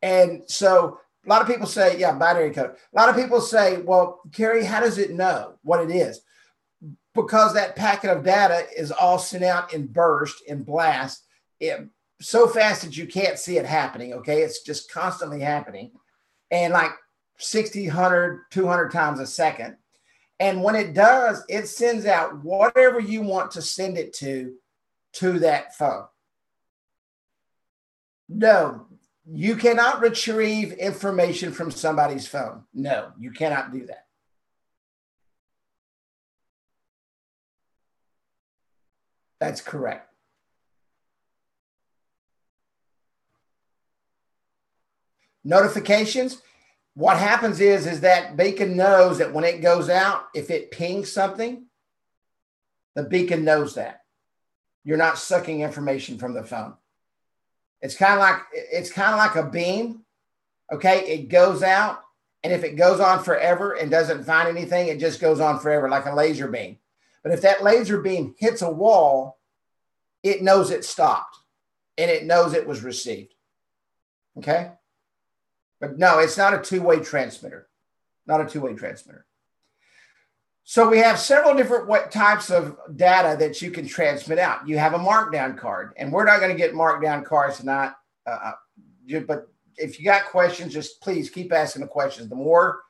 And so a lot of people say, yeah, binary code. A lot of people say, well, Kerry, how does it know what it is? Because that packet of data is all sent out in burst, in blast, so fast that you can't see it happening, okay? It's just constantly happening. And like 60, 100, 200 times a second. And when it does, it sends out whatever you want to send it to that phone. No, you cannot retrieve information from somebody's phone. No, you cannot do that. That's correct. Notifications. What happens is that beacon knows that when it goes out, if it pings something, the beacon knows that. You're not sucking information from the phone. It's kind of like a beam. Okay, it goes out, and if it goes on forever and doesn't find anything, it just goes on forever, like a laser beam. But if that laser beam hits a wall, it knows it stopped and it knows it was received. Okay. But no, it's not a two-way transmitter. Not a two-way transmitter. So we have several different types of data that you can transmit out. You have a markdown card, and we're not going to get markdown cards tonight. But if you got questions, just please keep asking the questions. The more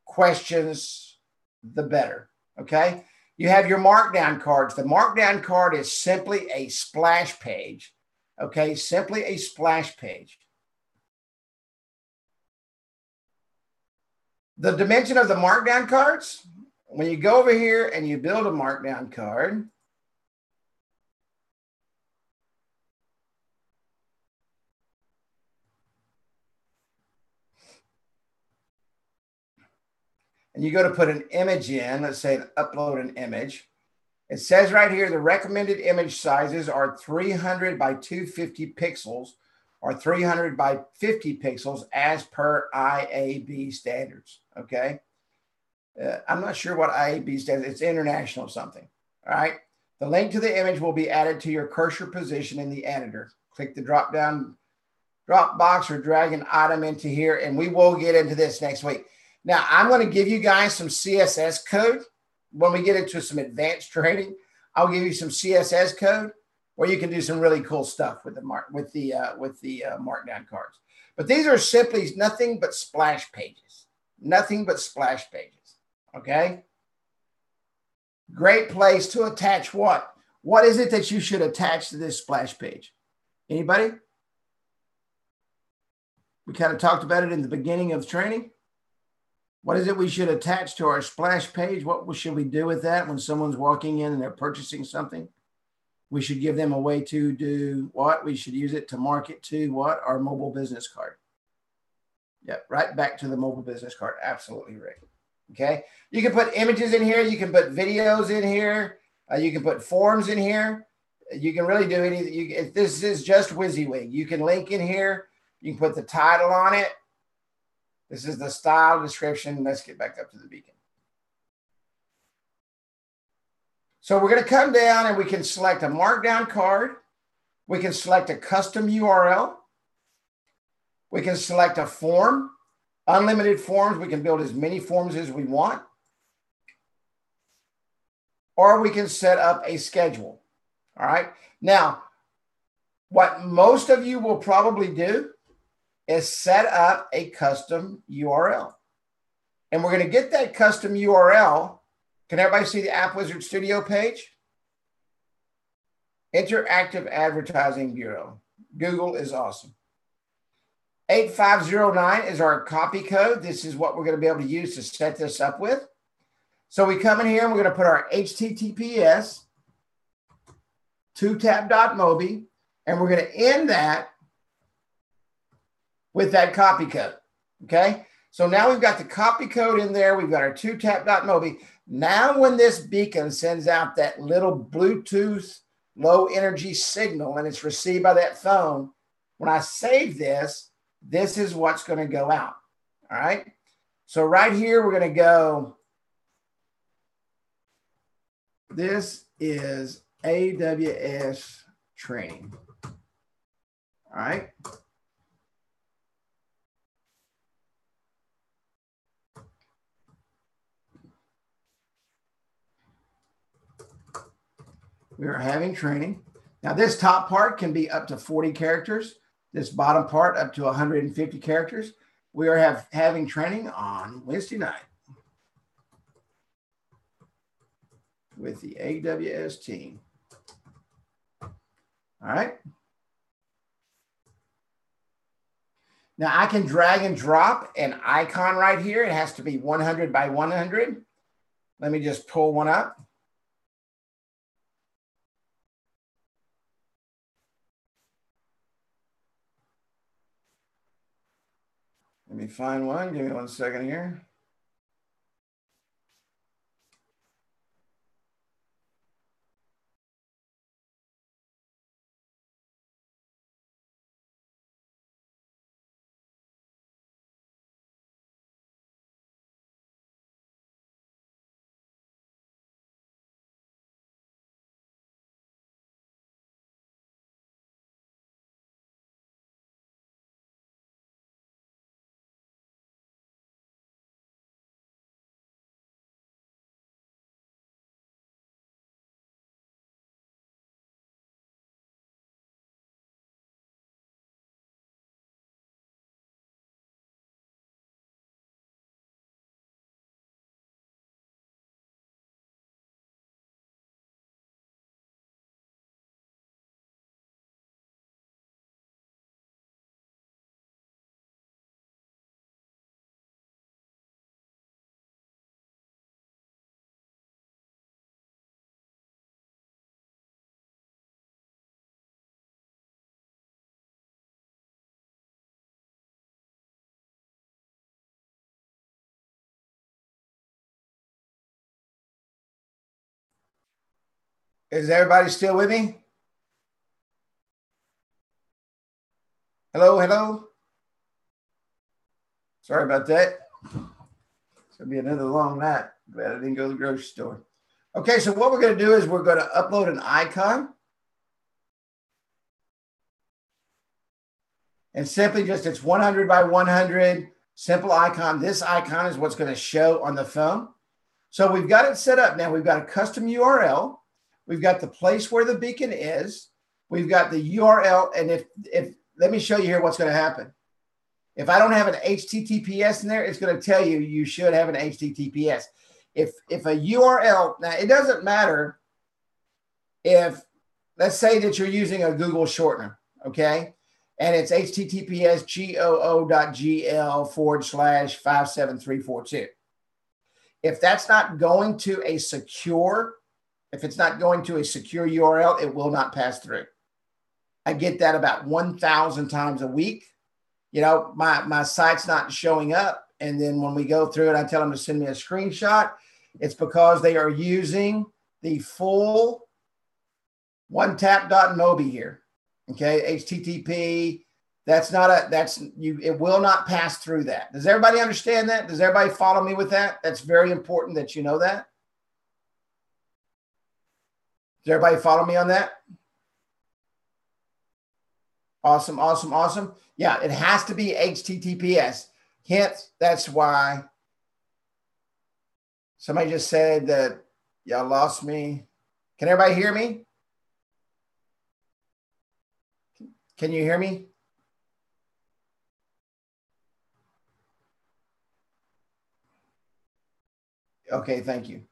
questions, the better. Okay. You have your markdown cards. The markdown card is simply a splash page Okay, simply a splash page. The dimension of the markdown cards, when you go over here and you build a markdown card, and you go to put an image in, let's say upload an image. It says right here, the recommended image sizes are 300 by 250 pixels or 300 by 50 pixels as per IAB standards, okay? I'm not sure what IAB stands. It's international something, all right? The link to the image will be added to your cursor position in the editor. Click the drop box or drag an item into here, and we will get into this next week. Now, I'm going to give you guys some CSS code. When we get into some advanced training, I'll give you some CSS code where you can do some really cool stuff with the markdown cards. But these are simply nothing but splash pages. Nothing but splash pages. Okay? Great place to attach what? What is it that you should attach to this splash page? Anybody? We kind of talked about it in the beginning of training. What is it we should attach to our splash page? What should we do with that when someone's walking in and they're purchasing something? We should give them a way to do what? We should use it to market to what? Our mobile business card. Yeah, right back to the mobile business card. Absolutely right. Okay. You can put images in here. You can put videos in here. You can put forms in here. You can really do anything. If this is just WYSIWYG, you can link in here. You can put the title on it. This is the style description. Let's get back up to the beacon. So we're going to come down and we can select a markdown card. We can select a custom URL. We can select a form. Unlimited forms. We can build as many forms as we want. Or we can set up a schedule. All right. Now, what most of you will probably do is set up a custom URL. And we're going to get that custom URL. Can everybody see the Appwizard Studio page? Interactive Advertising Bureau. Google is awesome. 8509 is our copy code. This is what we're going to be able to use to set this up with. So we come in here and we're going to put our HTTPS 2tap.mobi, and we're going to end that with that copy code. Okay. So now we've got the copy code in there. We've got our 2tap.mobi. Now when this beacon sends out that little Bluetooth low energy signal and it's received by that phone, when I save this, this is what's going to go out. All right. So right here, we're going to go. This is AWS Training. All right. We are having training. Now, this top part can be up to 40 characters. This bottom part up to 150 characters. We are having training on Wednesday night with the AWS team. All right. Now, I can drag and drop an icon right here. It has to be 100 by 100. Let me just pull one up. Let me find one. Give me 1 second here. Is everybody still with me? Hello, hello. Sorry about that. It's going to be another long night. Glad I didn't go to the grocery store. Okay, so what we're going to do is we're going to upload an icon. And simply just, it's 100 by 100, simple icon. This icon is what's going to show on the phone. So we've got it set up now. We've got a custom URL. We've got the place where the beacon is. We've got the URL. And if let me show you here what's going to happen. If I don't have an HTTPS in there, it's going to tell you you should have an HTTPS. If a URL, now it doesn't matter if, let's say that you're using a Google shortener, okay? And it's HTTPS goo.gl/57342. If that's not going to a secure, if it's not going to a secure URL, it will not pass through. I get that about 1,000 times a week. You know, my site's not showing up. And then when we go through it, I tell them to send me a screenshot. It's because they are using the full onetap.mobi here. Okay, HTTP. It will not pass through that. Does everybody understand that? Does everybody follow me with that? That's very important that you know that. Does everybody follow me on that? Awesome, awesome, awesome. Yeah, it has to be HTTPS. Hence, that's why somebody just said that y'all lost me. Can everybody hear me? Can you hear me? Okay, thank you.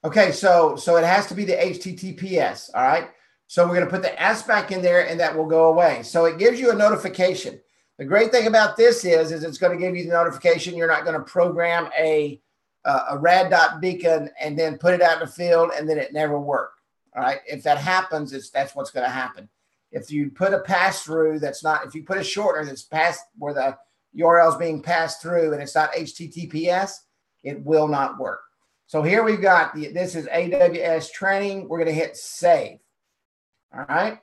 Okay, so it has to be the HTTPS, all right? So we're going to put the S back in there, and that will go away. So it gives you a notification. The great thing about this is it's going to give you the notification. You're not going to program a rad.beacon and then put it out in the field, and then it never worked, all right? If that happens, that's what's going to happen. If you put a pass-through that's not, if you put a shortener that's passed where the URL is being passed through and it's not HTTPS, it will not work. So here we've got, this is AWS Training. We're going to hit save. All right.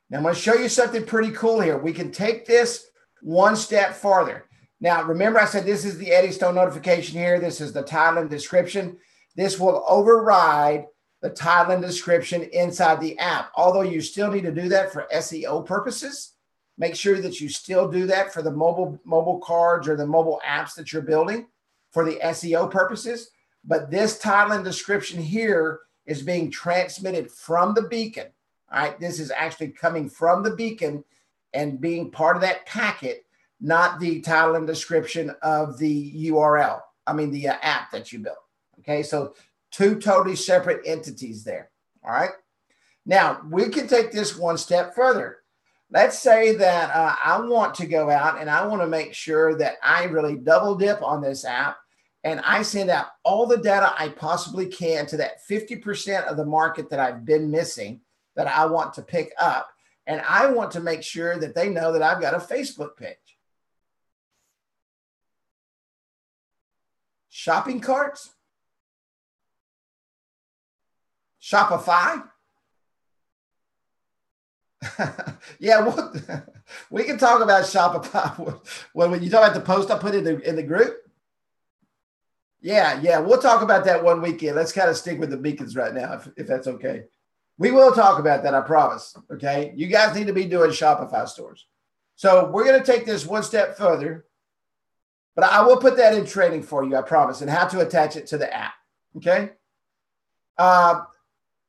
Now I'm going to show you something pretty cool here. We can take this one step farther. Now, remember I said this is the Eddystone notification here. This is the title and description. This will override the title and description inside the app. Although you still need to do that for SEO purposes. Make sure that you still do that for the mobile cards or the mobile apps that you're building for the SEO purposes. But this title and description here is being transmitted from the beacon. All right, this is actually coming from the beacon and being part of that packet, not the title and description of the URL. I mean, the app that you built. Okay, so two totally separate entities there. All right. Now we can take this one step further. Let's say that I want to go out and I want to make sure that I really double dip on this app and I send out all the data I possibly can to that 50% of the market that I've been missing that I want to pick up. And I want to make sure that they know that I've got a Facebook page. Shopping carts? Shopify? Yeah, we can talk about Shopify. When you talk about the post I put in the group. Yeah, we'll talk about that one weekend. Let's kind of stick with the beacons right now, if that's okay. We will talk about that, I promise. Okay, you guys need to be doing Shopify stores. So we're going to take this one step further, but I will put that in training for you, I promise, and how to attach it to the app. Okay.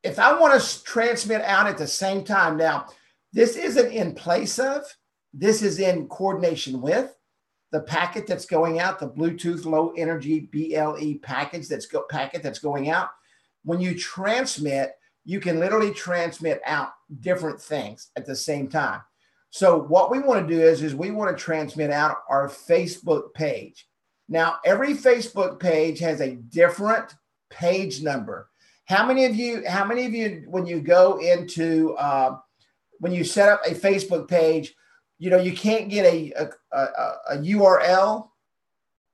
If I want to transmit out at the same time, now this isn't in place of, this is in coordination with the packet that's going out, the Bluetooth Low Energy BLE package that's going out. When you transmit, you can literally transmit out different things at the same time. So what we want to do is we want to transmit out our Facebook page. Now, every Facebook page has a different page number. How many of you, when you go into, when you set up a Facebook page, you know, you can't get a URL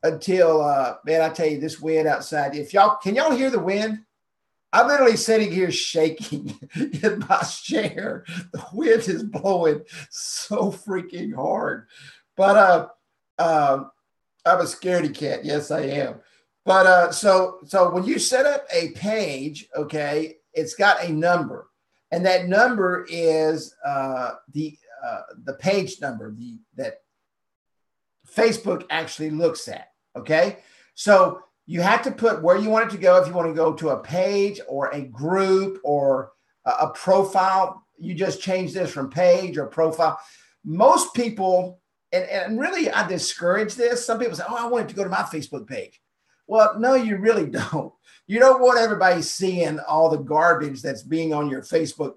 until, man, I tell you, this wind outside. Can y'all hear the wind? I'm literally sitting here shaking in my chair. The wind is blowing so freaking hard. But I'm a scaredy cat. Yes, I am. But so when you set up a page, okay, it's got a number, and that number is the page number that Facebook actually looks at. Okay, so you have to put where you want it to go. If you want to go to a page or a group or a profile, you just change this from page or profile. Most people, and really I discourage this. Some people say, oh, I want it to go to my Facebook page. Well, no, you really don't. You don't want everybody seeing all the garbage that's being on your Facebook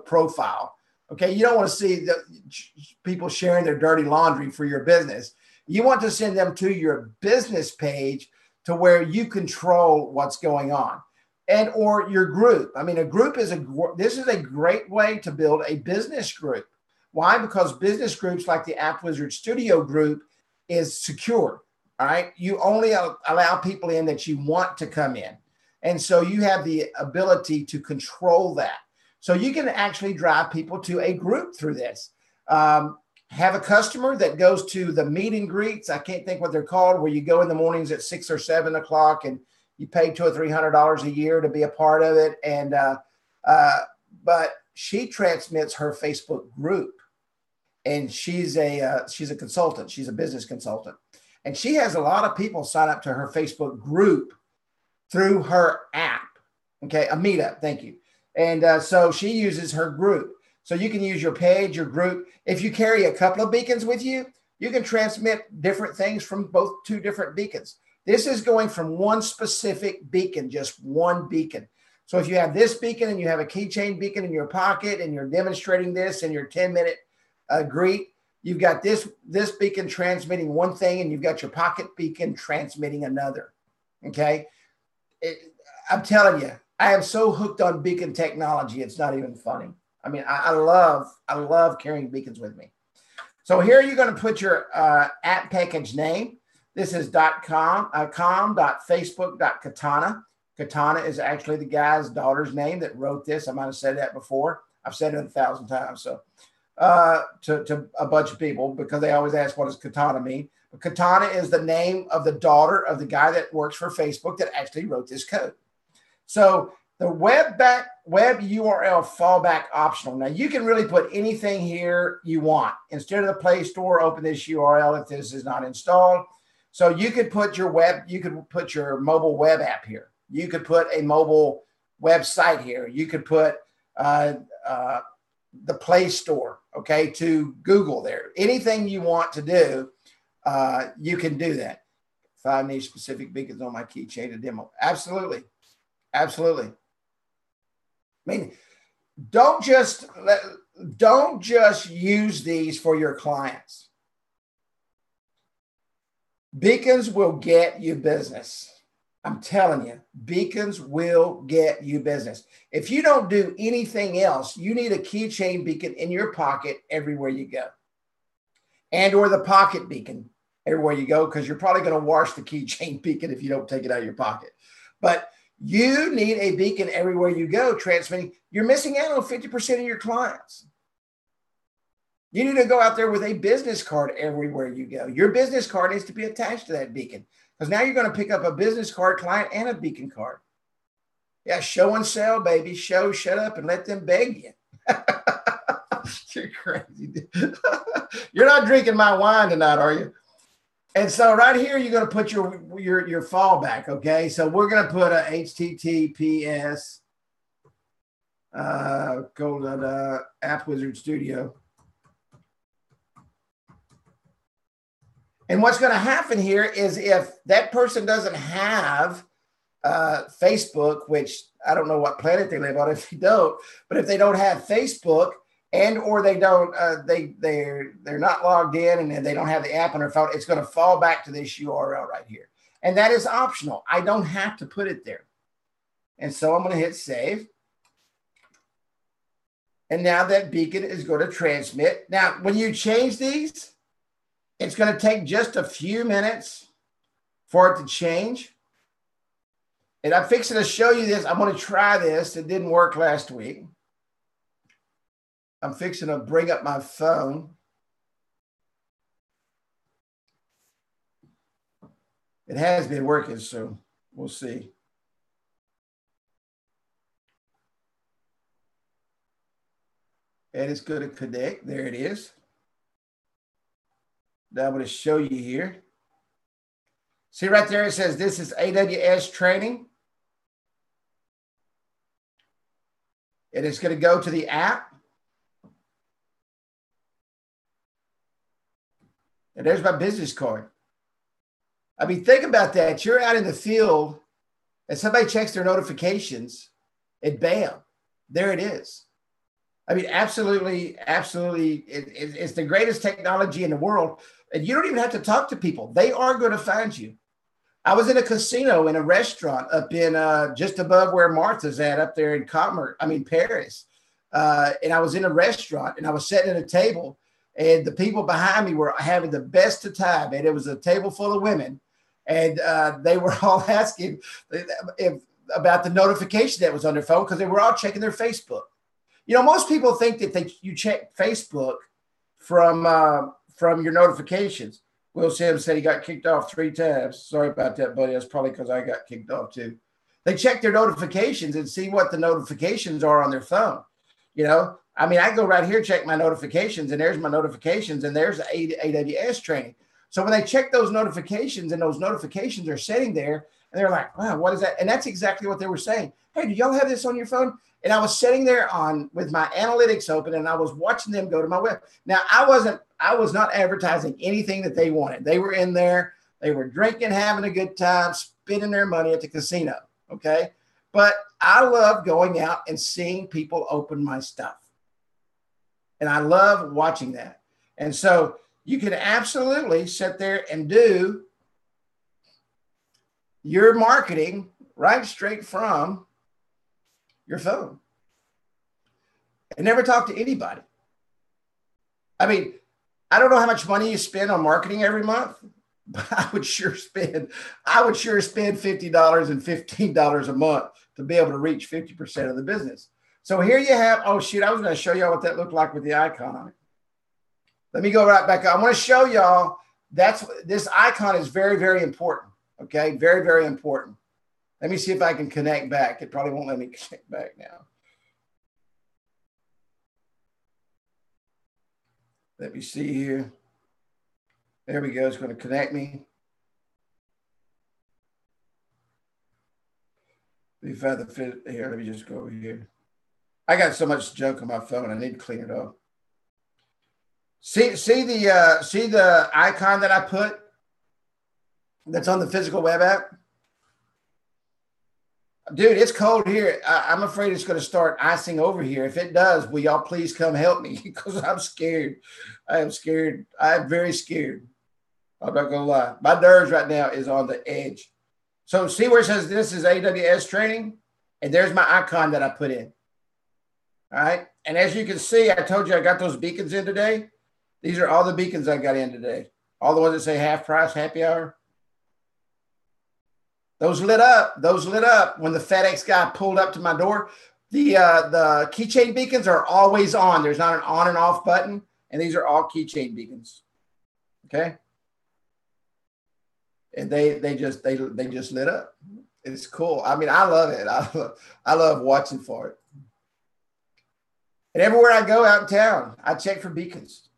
profile. Okay, you don't want to see the people sharing their dirty laundry for your business. You want to send them to your business page to where you control what's going on, and or your group. I mean, a group this is a great way to build a business group. Why? Because business groups like the Appwizard Studio group is secure. All right, you only allow people in that you want to come in, and so you have the ability to control that. So you can actually drive people to a group through this. Have a customer that goes to the meet and greets. I can't think what they're called, where you go in the mornings at 6 or 7 o'clock and you pay $200 or $300 a year to be a part of it. And but she transmits her Facebook group, and she's a consultant. She's a business consultant, and she has a lot of people sign up to her Facebook group through her app. Okay, a meetup. Thank you. And so she uses her group. So you can use your page, your group. If you carry a couple of beacons with you, you can transmit different things from two different beacons. This is going from one specific beacon, just one beacon. So if you have this beacon and you have a keychain beacon in your pocket and you're demonstrating this in your 10-minute greet, you've got this beacon transmitting one thing, and you've got your pocket beacon transmitting another. Okay. I'm telling you, I am so hooked on beacon technology. It's not even funny. I mean, I love carrying beacons with me. So here you're going to put your app package name. This is com.facebook.katana. Katana is actually the guy's daughter's name that wrote this. I might have said that before. I've said it 1,000 times. So to a bunch of people, because they always ask, what does Katana mean? But Katana is the name of the daughter of the guy that works for Facebook that actually wrote this code. So the web URL fallback optional. Now you can really put anything here you want. Instead of the Play Store, open this URL if this is not installed. So you could put your mobile web app here. You could put a mobile website here. You could put the Play Store, okay, to Google there. Anything you want to do, you can do that. 5 niche specific beacons on my keychain to demo. Absolutely. Absolutely. I mean, don't just use these for your clients. Beacons will get you business. I'm telling you, beacons will get you business. If you don't do anything else, you need a keychain beacon in your pocket everywhere you go, and or the pocket beacon everywhere you go, because you're probably going to wash the keychain beacon if you don't take it out of your pocket. But you need a beacon everywhere you go transmitting. You're missing out on 50% of your clients. You need to go out there with a business card everywhere you go. Your business card needs to be attached to that beacon, because now you're going to pick up a business card client and a beacon card. Yeah, show and sell, baby. Show, shut up, and let them beg you. You're crazy. You're not drinking my wine tonight, are you? And so right here, you're going to put your fallback, okay? So we're going to put a HTTPS, go to Appwizard Studio. And what's going to happen here is if that person doesn't have Facebook, which I don't know what planet they live on if they don't, but if they don't have Facebook, and or they don't they're not logged in and they don't have the app on their phone, it's going to fall back to this URL right here. And that is optional. I don't have to put it there. And so I'm going to hit save. And now that beacon is going to transmit. Now, when you change these, it's going to take just a few minutes for it to change. And I'm fixing to show you this. I'm going to try this. It didn't work last week. I'm fixing to bring up my phone. It has been working, so we'll see. And it's going to connect. There it is. Now I'm going to show you here. See right there, it says this is AWS Training. And it's going to go to the app. And there's my business card. I mean, think about that. You're out in the field and somebody checks their notifications and bam, there it is. I mean, absolutely, absolutely. It's the greatest technology in the world. And you don't even have to talk to people. They are going to find you. I was in a casino in a restaurant up in just above where Martha's at up there in Paris. And I was in a restaurant and I was sitting at a table and the people behind me were having the best of time. And it was a table full of women. And they were all asking about the notification that was on their phone because they were all checking their Facebook. You know, most people think that you check Facebook from your notifications. Will Sims said he got kicked off 3 times. Sorry about that, buddy. That's probably because I got kicked off too. They check their notifications and see what the notifications are on their phone. You know, I mean, I go right here, check my notifications, and there's my notifications, and there's AWS Training. So when they check those notifications and those notifications are sitting there, and they're like, wow, what is that? And that's exactly what they were saying. Hey, do y'all have this on your phone? And I was sitting there with my analytics open and I was watching them go to my web. Now I was not advertising anything that they wanted. They were in there, they were drinking, having a good time, spending their money at the casino. Okay. But I love going out and seeing people open my stuff. And I love watching that. And so you can absolutely sit there and do your marketing right straight from your phone and never talk to anybody. I mean, I don't know how much money you spend on marketing every month, but I would sure spend $50 and $15 a month to be able to reach 50% of the business. So here you have, oh shoot, I was going to show y'all what that looked like with the icon on it. Let me go right back. I want to show y'all this icon is very, very important. Okay. Very, very important. Let me see if I can connect back. It probably won't let me connect back now. Let me see here. There we go. It's going to connect me. Let me find the fit here. Let me just go over here. I got so much junk on my phone. I need to clean it up. See the icon that I put that's on the physical web app? Dude, it's cold here. I'm afraid it's going to start icing over here. If it does, will y'all please come help me? Because I'm scared. I am scared. I'm very scared. I'm not going to lie. My nerves right now is on the edge. So see where it says this is AWS Training? And there's my icon that I put in. All right. And as you can see, I told you I got those beacons in today. These are all the beacons I got in today. All the ones that say half price, happy hour. Those lit up. Those lit up when the FedEx guy pulled up to my door. The keychain beacons are always on. There's not an on and off button, and these are all keychain beacons. Okay, and they just lit up. It's cool. I mean, I love it. I love watching for it. And everywhere I go out in town, I check for beacons,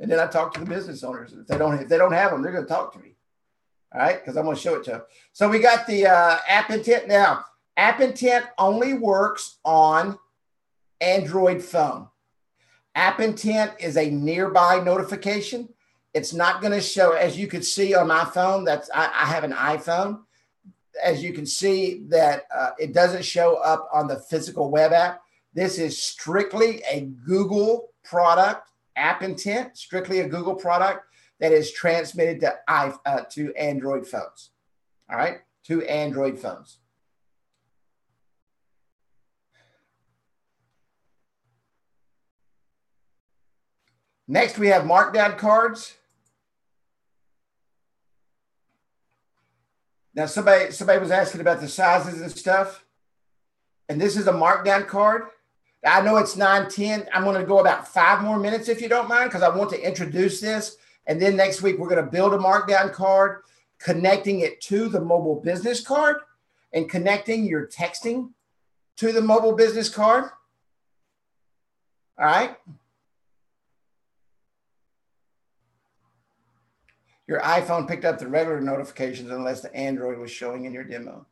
and then I talk to the business owners. If they don't have them, they're going to talk to me. All right, because I'm going to show it to them. So we got the app intent. Now, app intent only works on Android phone. App intent is a nearby notification. It's not going to show, as you can see on my phone, I have an iPhone. As you can see that it doesn't show up on the physical web app. This is strictly a Google product, app intent, strictly a Google product that is transmitted to Android phones. All right, to Android phones. Next, we have markdown cards. Now, somebody was asking about the sizes and stuff. And this is a markdown card. I know it's 9:10. I'm going to go about 5 more minutes if you don't mind, because I want to introduce this. And then next week, we're going to build a markdown card, connecting it to the mobile business card and connecting your texting to the mobile business card. All right. Your iPhone picked up the regular notifications unless the Android was showing in your demo.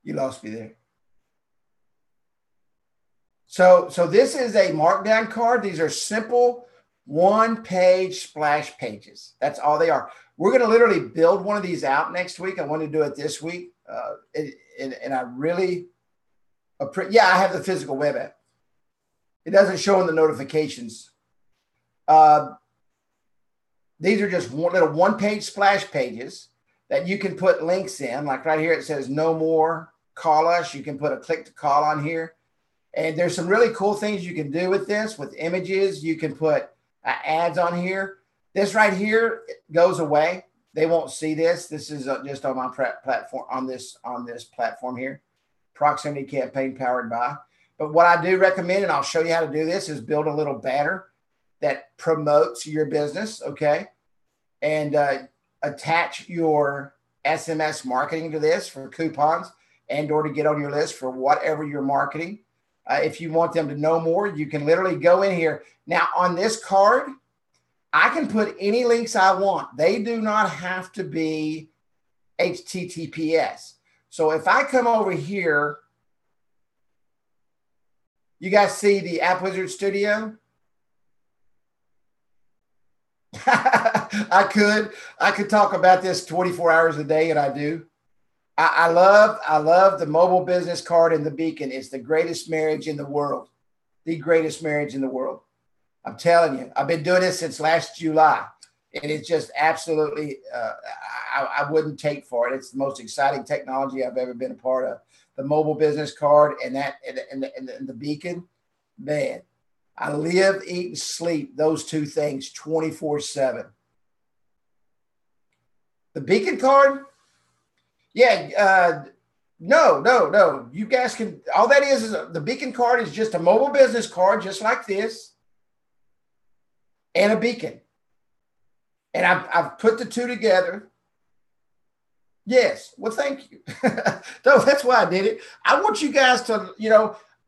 You lost me there. So this is a markdown card. These are simple 1-page splash pages. That's all they are. We're going to literally build one of these out next week. I want to do it this week. And I really, yeah, I have the physical web app. It doesn't show in the notifications. These are just little 1-page splash pages that you can put links in. Like right here, it says no more, call us. You can put a click to call on here. And there's some really cool things you can do with this, with images. You can put ads on here. This right here goes away. They won't see this. This is just on my platform, on this platform here. Proximity campaign powered by. But what I do recommend, and I'll show you how to do this, is build a little banner that promotes your business, okay? And attach your SMS marketing to this for coupons and or to get on your list for whatever you're marketing. If you want them to know more, you can literally go in here. Now, on this card, I can put any links I want. They do not have to be HTTPS. So if I come over here, you guys see the Appwizard Studio? I could talk about this 24 hours a day, and I do. I love the mobile business card and the beacon. It's the greatest marriage in the world. The greatest marriage in the world. I'm telling you, I've been doing this since last July, and it's just absolutely, I wouldn't take for it. It's the most exciting technology I've ever been a part of. The mobile business card and the beacon, man, I live, eat, and sleep those two things 24/7. The beacon card, yeah, no. You guys can, all that is the beacon card is just a mobile business card, just like this, and a beacon. And I've put the two together. Yes. Well, thank you. No, that's why I did it. I want you guys to,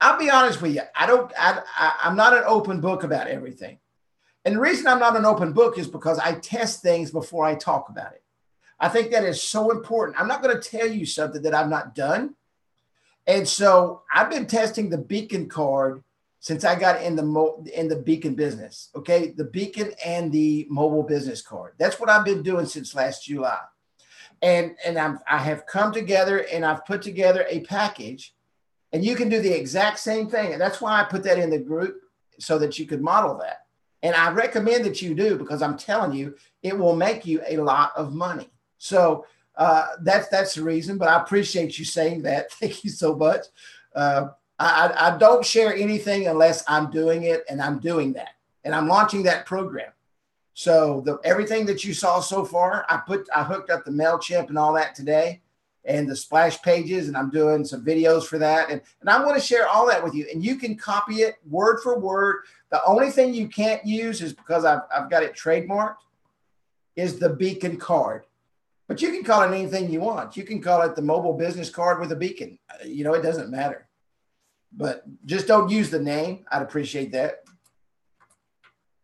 I'll be honest with you. I'm not an open book about everything. And the reason I'm not an open book is because I test things before I talk about it. I think that is so important. I'm not going to tell you something that I've not done. And so I've been testing the beacon card since I got in the beacon business. Okay. The beacon and the mobile business card. That's what I've been doing since last July. And I have come together and I've put together a package, and you can do the exact same thing. And that's why I put that in the group, so that you could model that. And I recommend that you do, because I'm telling you, it will make you a lot of money. So that's the reason, but I appreciate you saying that. Thank you so much. I don't share anything unless I'm doing it, and I'm doing that, and I'm launching that program. So everything that you saw so far, I hooked up the MailChimp and all that today, and the splash pages, and I'm doing some videos for that. And I want to share all that with you, and you can copy it word for word. The only thing you can't use is, because I've got it trademarked, is the beacon card. But you can call it anything you want. You can call it the mobile business card with a beacon. It doesn't matter. But just don't use the name. I'd appreciate that.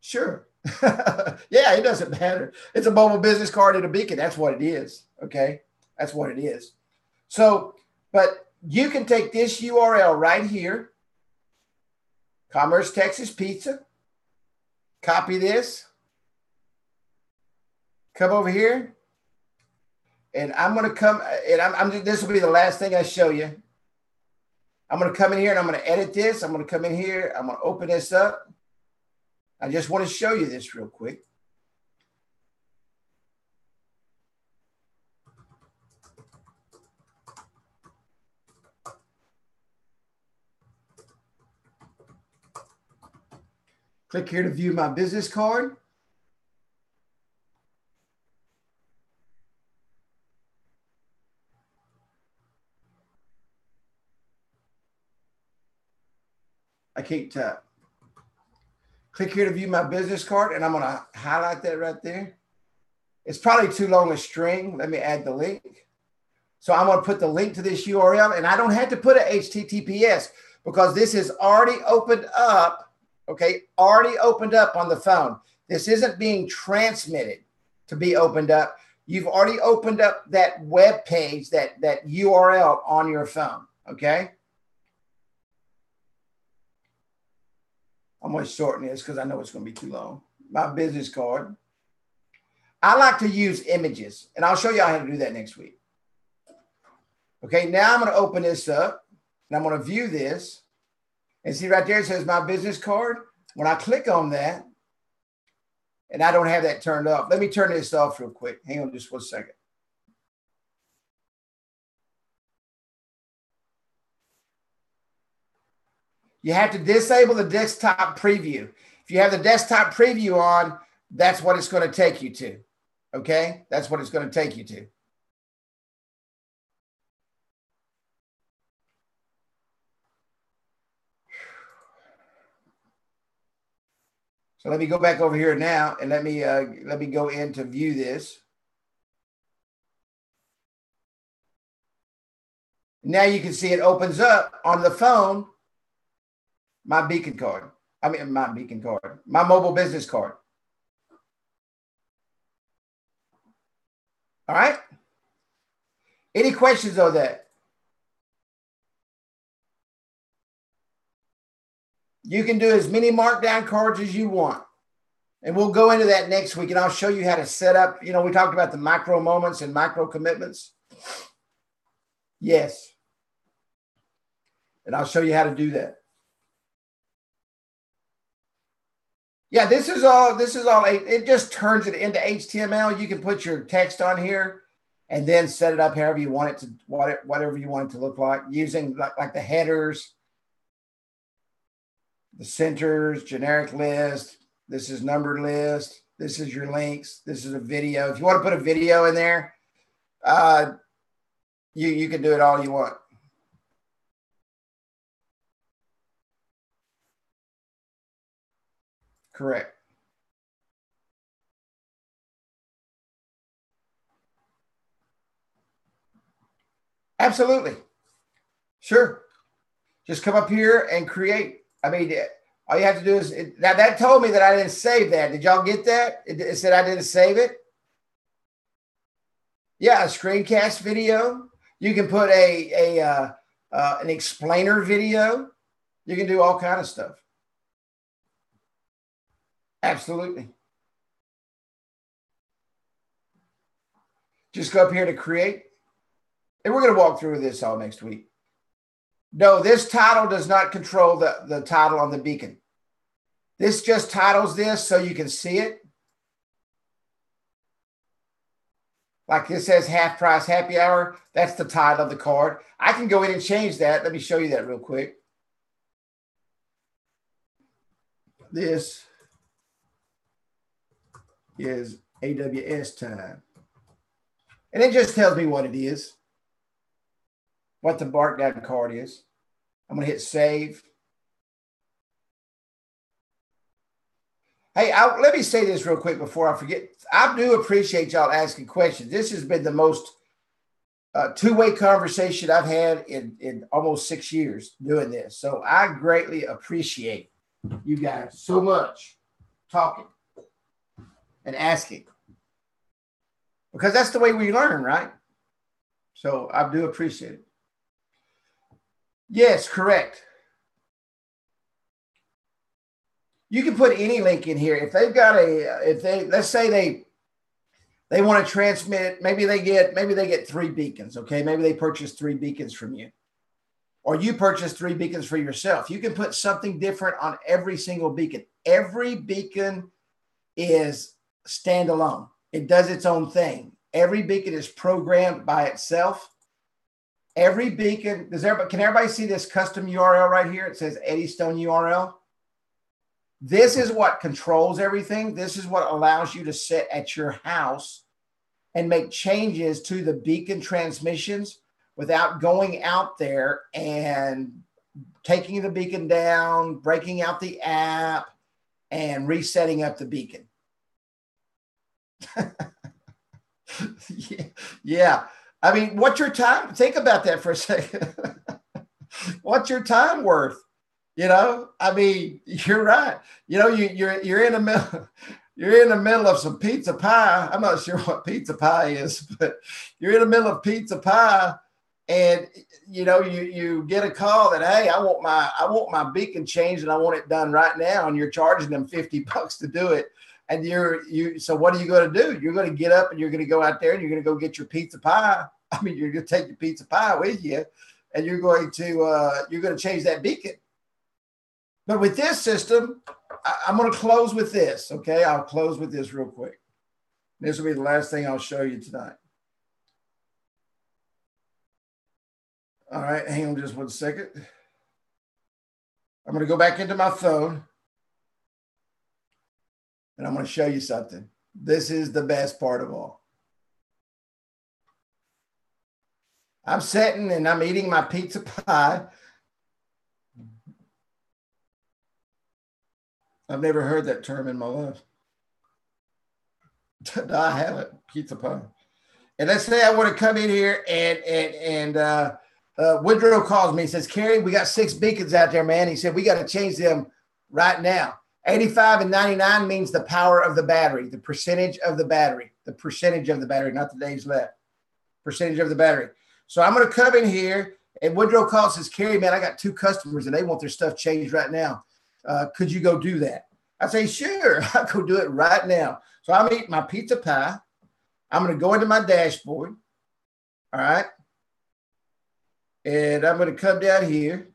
Sure. Yeah, it doesn't matter. It's a mobile business card and a beacon. That's what it is. Okay. That's what it is. So, but you can take this URL right here, Commerce Texas Pizza, copy this, come over here, and I'm going to come, and this will be the last thing I show you. I'm going to come in here and I'm going to edit this. I'm going to come in here. I'm going to open this up. I just want to show you this real quick. Click here to view my business card. I can't tap. Click here to view my business card, and I'm going to highlight that right there. It's probably too long a string. Let me add the link. So I'm going to put the link to this URL, and I don't have to put a HTTPS because this is already opened up, okay, already opened up on the phone. This isn't being transmitted to be opened up. You've already opened up that web page, that URL on your phone, okay? I'm going to shorten this because I know it's going to be too long. My business card. I like to use images, and I'll show you how to do that next week. Okay, now I'm going to open this up, and I'm going to view this. And see right there, it says my business card. When I click on that, and I don't have that turned off. Let me turn this off real quick. Hang on just 1 second. You have to disable the desktop preview. If you have the desktop preview on, that's what it's going to take you to. Okay? That's what it's going to take you to. So let me go back over here now, and let me go in to view this. Now you can see it opens up on the phone, my beacon card. I mean, my beacon card, my mobile business card. All right. Any questions on that? You can do as many markdown cards as you want. And we'll go into that next week, and I'll show you how to set up. You know, we talked about the micro moments and micro commitments. Yes. And I'll show you how to do that. Yeah, this is all, it just turns it into HTML. You can put your text on here and then set it up however you want it to, whatever you want it to look like, using like the headers, the centers, generic list. This is numbered list. This is your links. This is a video. If you want to put a video in there, you can do it all you want. Correct. Absolutely. Sure. Just come up here and create. I mean, all you have to do is, now that told me that I didn't save that. Did y'all get that? It said I didn't save it. Yeah, a screencast video. You can put an explainer video. You can do all kind of stuff. Absolutely. Just go up here to create. And we're going to walk through this all next week. No, this title does not control the title on the beacon. This just titles this so you can see it. Like this says half price happy hour. That's the title of the card. I can go in and change that. Let me show you that real quick. This is AWS time. And it just tells me what it is, what the markdown card is. I'm going to hit save. Hey, let me say this real quick before I forget. I do appreciate y'all asking questions. This has been the most two-way conversation I've had in almost 6 years doing this. So I greatly appreciate you guys so much talking and asking, because that's the way we learn, right? So I do appreciate it. Yes, correct. You can put any link in here. If they've got let's say they want to transmit, maybe they get 3 beacons. Okay. Maybe they purchase 3 beacons from you, or you purchase 3 beacons for yourself. You can put something different on every single beacon. Every beacon is standalone. It does its own thing. Every beacon is programmed by itself. Every beacon, can everybody see this custom URL right here? It says Eddystone URL. This is what controls everything. This is what allows you to sit at your house and make changes to the beacon transmissions without going out there and taking the beacon down, breaking out the app, and resetting up the beacon. Yeah. I mean, what's your time? Think about that for a second. What's your time worth? You know, I mean, you're right. You know, you're in the middle. You're in the middle of some pizza pie. I'm not sure what pizza pie is, but you're in the middle of pizza pie, and you know, you get a call that, hey, I want my beacon changed and I want it done right now, and you're charging them $50 to do it. And so what are you going to do? You're going to get up and you're going to go out there and you're going to go get your pizza pie. I mean, you're going to take your pizza pie with you, and you're going to change that beacon. But with this system, I'm going to close with this. Okay, I'll close with this real quick. This will be the last thing I'll show you tonight. All right, hang on just one second. I'm going to go back into my phone, and I'm going to show you something. This is the best part of all. I'm sitting and I'm eating my pizza pie. I've never heard that term in my life. I haven't. Pizza pie. And let's say I want to come in here and Woodrow calls me and says, Kerry, we got 6 beacons out there, man. He said, we got to change them right now. 85 and 99 means the power of the battery, the percentage of the battery, not the days left, percentage of the battery. So I'm going to come in here, and Woodrow calls and says, Kerry, man, I got 2 customers and they want their stuff changed right now. Could you go do that? I say, sure, I'll go do it right now. So I'm eating my pizza pie. I'm going to go into my dashboard. All right. And I'm going to come down here,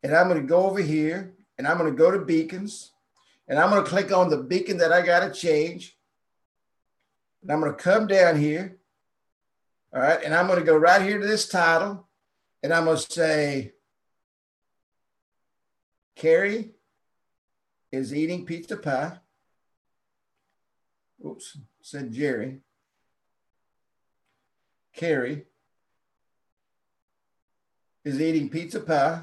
and I'm going to go over here, and I'm going to go to beacons, and I'm going to click on the beacon that I got to change. And I'm going to come down here. All right. And I'm going to go right here to this title, and I'm going to say, Kerry is eating pizza pie. Oops, said Jerry. Kerry is eating pizza pie.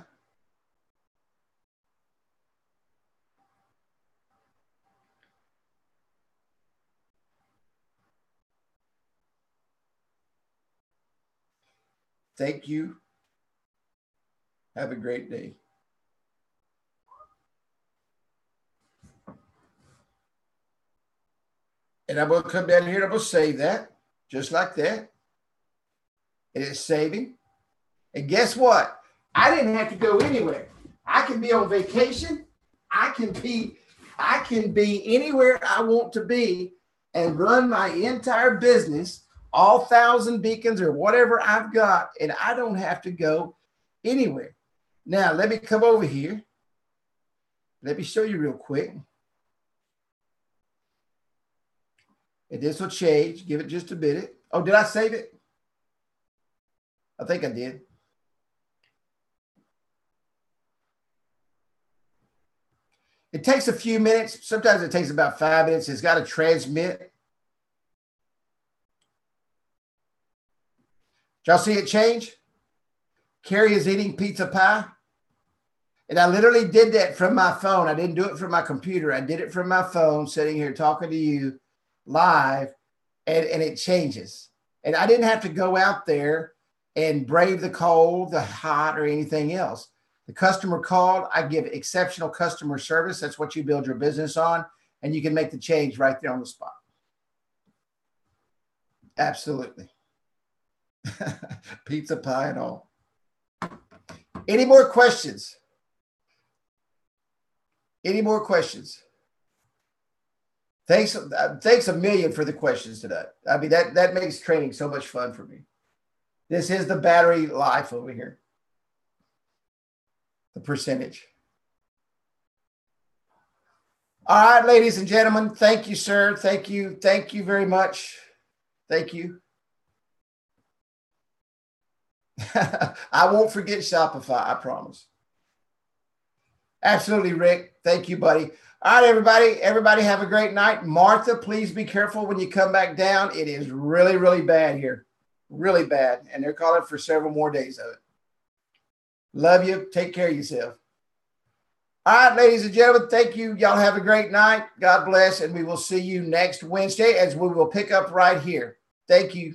Thank you. Have a great day. And I'm going to come down here and I'm going to save that, just like that. And it's saving. And guess what? I didn't have to go anywhere. I can be on vacation. I can be anywhere I want to be and run my entire business, all 1,000 beacons or whatever I've got, and I don't have to go anywhere. Now, let me come over here. Let me show you real quick. And this will change. Give it just a minute. Oh, did I save it? I think I did. It takes a few minutes. Sometimes it takes about 5 minutes. It's got to transmit. Did y'all see it change? Kerry is eating pizza pie. And I literally did that from my phone. I didn't do it from my computer. I did it from my phone, sitting here talking to you live, and it changes. And I didn't have to go out there and brave the cold, the hot, or anything else. The customer called. I give exceptional customer service. That's what you build your business on. And you can make the change right there on the spot. Absolutely. Pizza pie and all. Any more questions? Any more questions? Thanks a million for the questions today. I mean, that makes training so much fun for me. This is the battery life over here. The percentage. All right, ladies and gentlemen, thank you, sir. Thank you. Thank you very much. Thank you. I won't forget Shopify, I promise. Absolutely, Rick. Thank you, buddy. All right, everybody. Everybody have a great night. Martha, please be careful when you come back down. It is really, really bad here. Really bad. And they're calling for several more days of it. Love you. Take care of yourself. All right, ladies and gentlemen, thank you. Y'all have a great night. God bless. And we will see you next Wednesday as we will pick up right here. Thank you.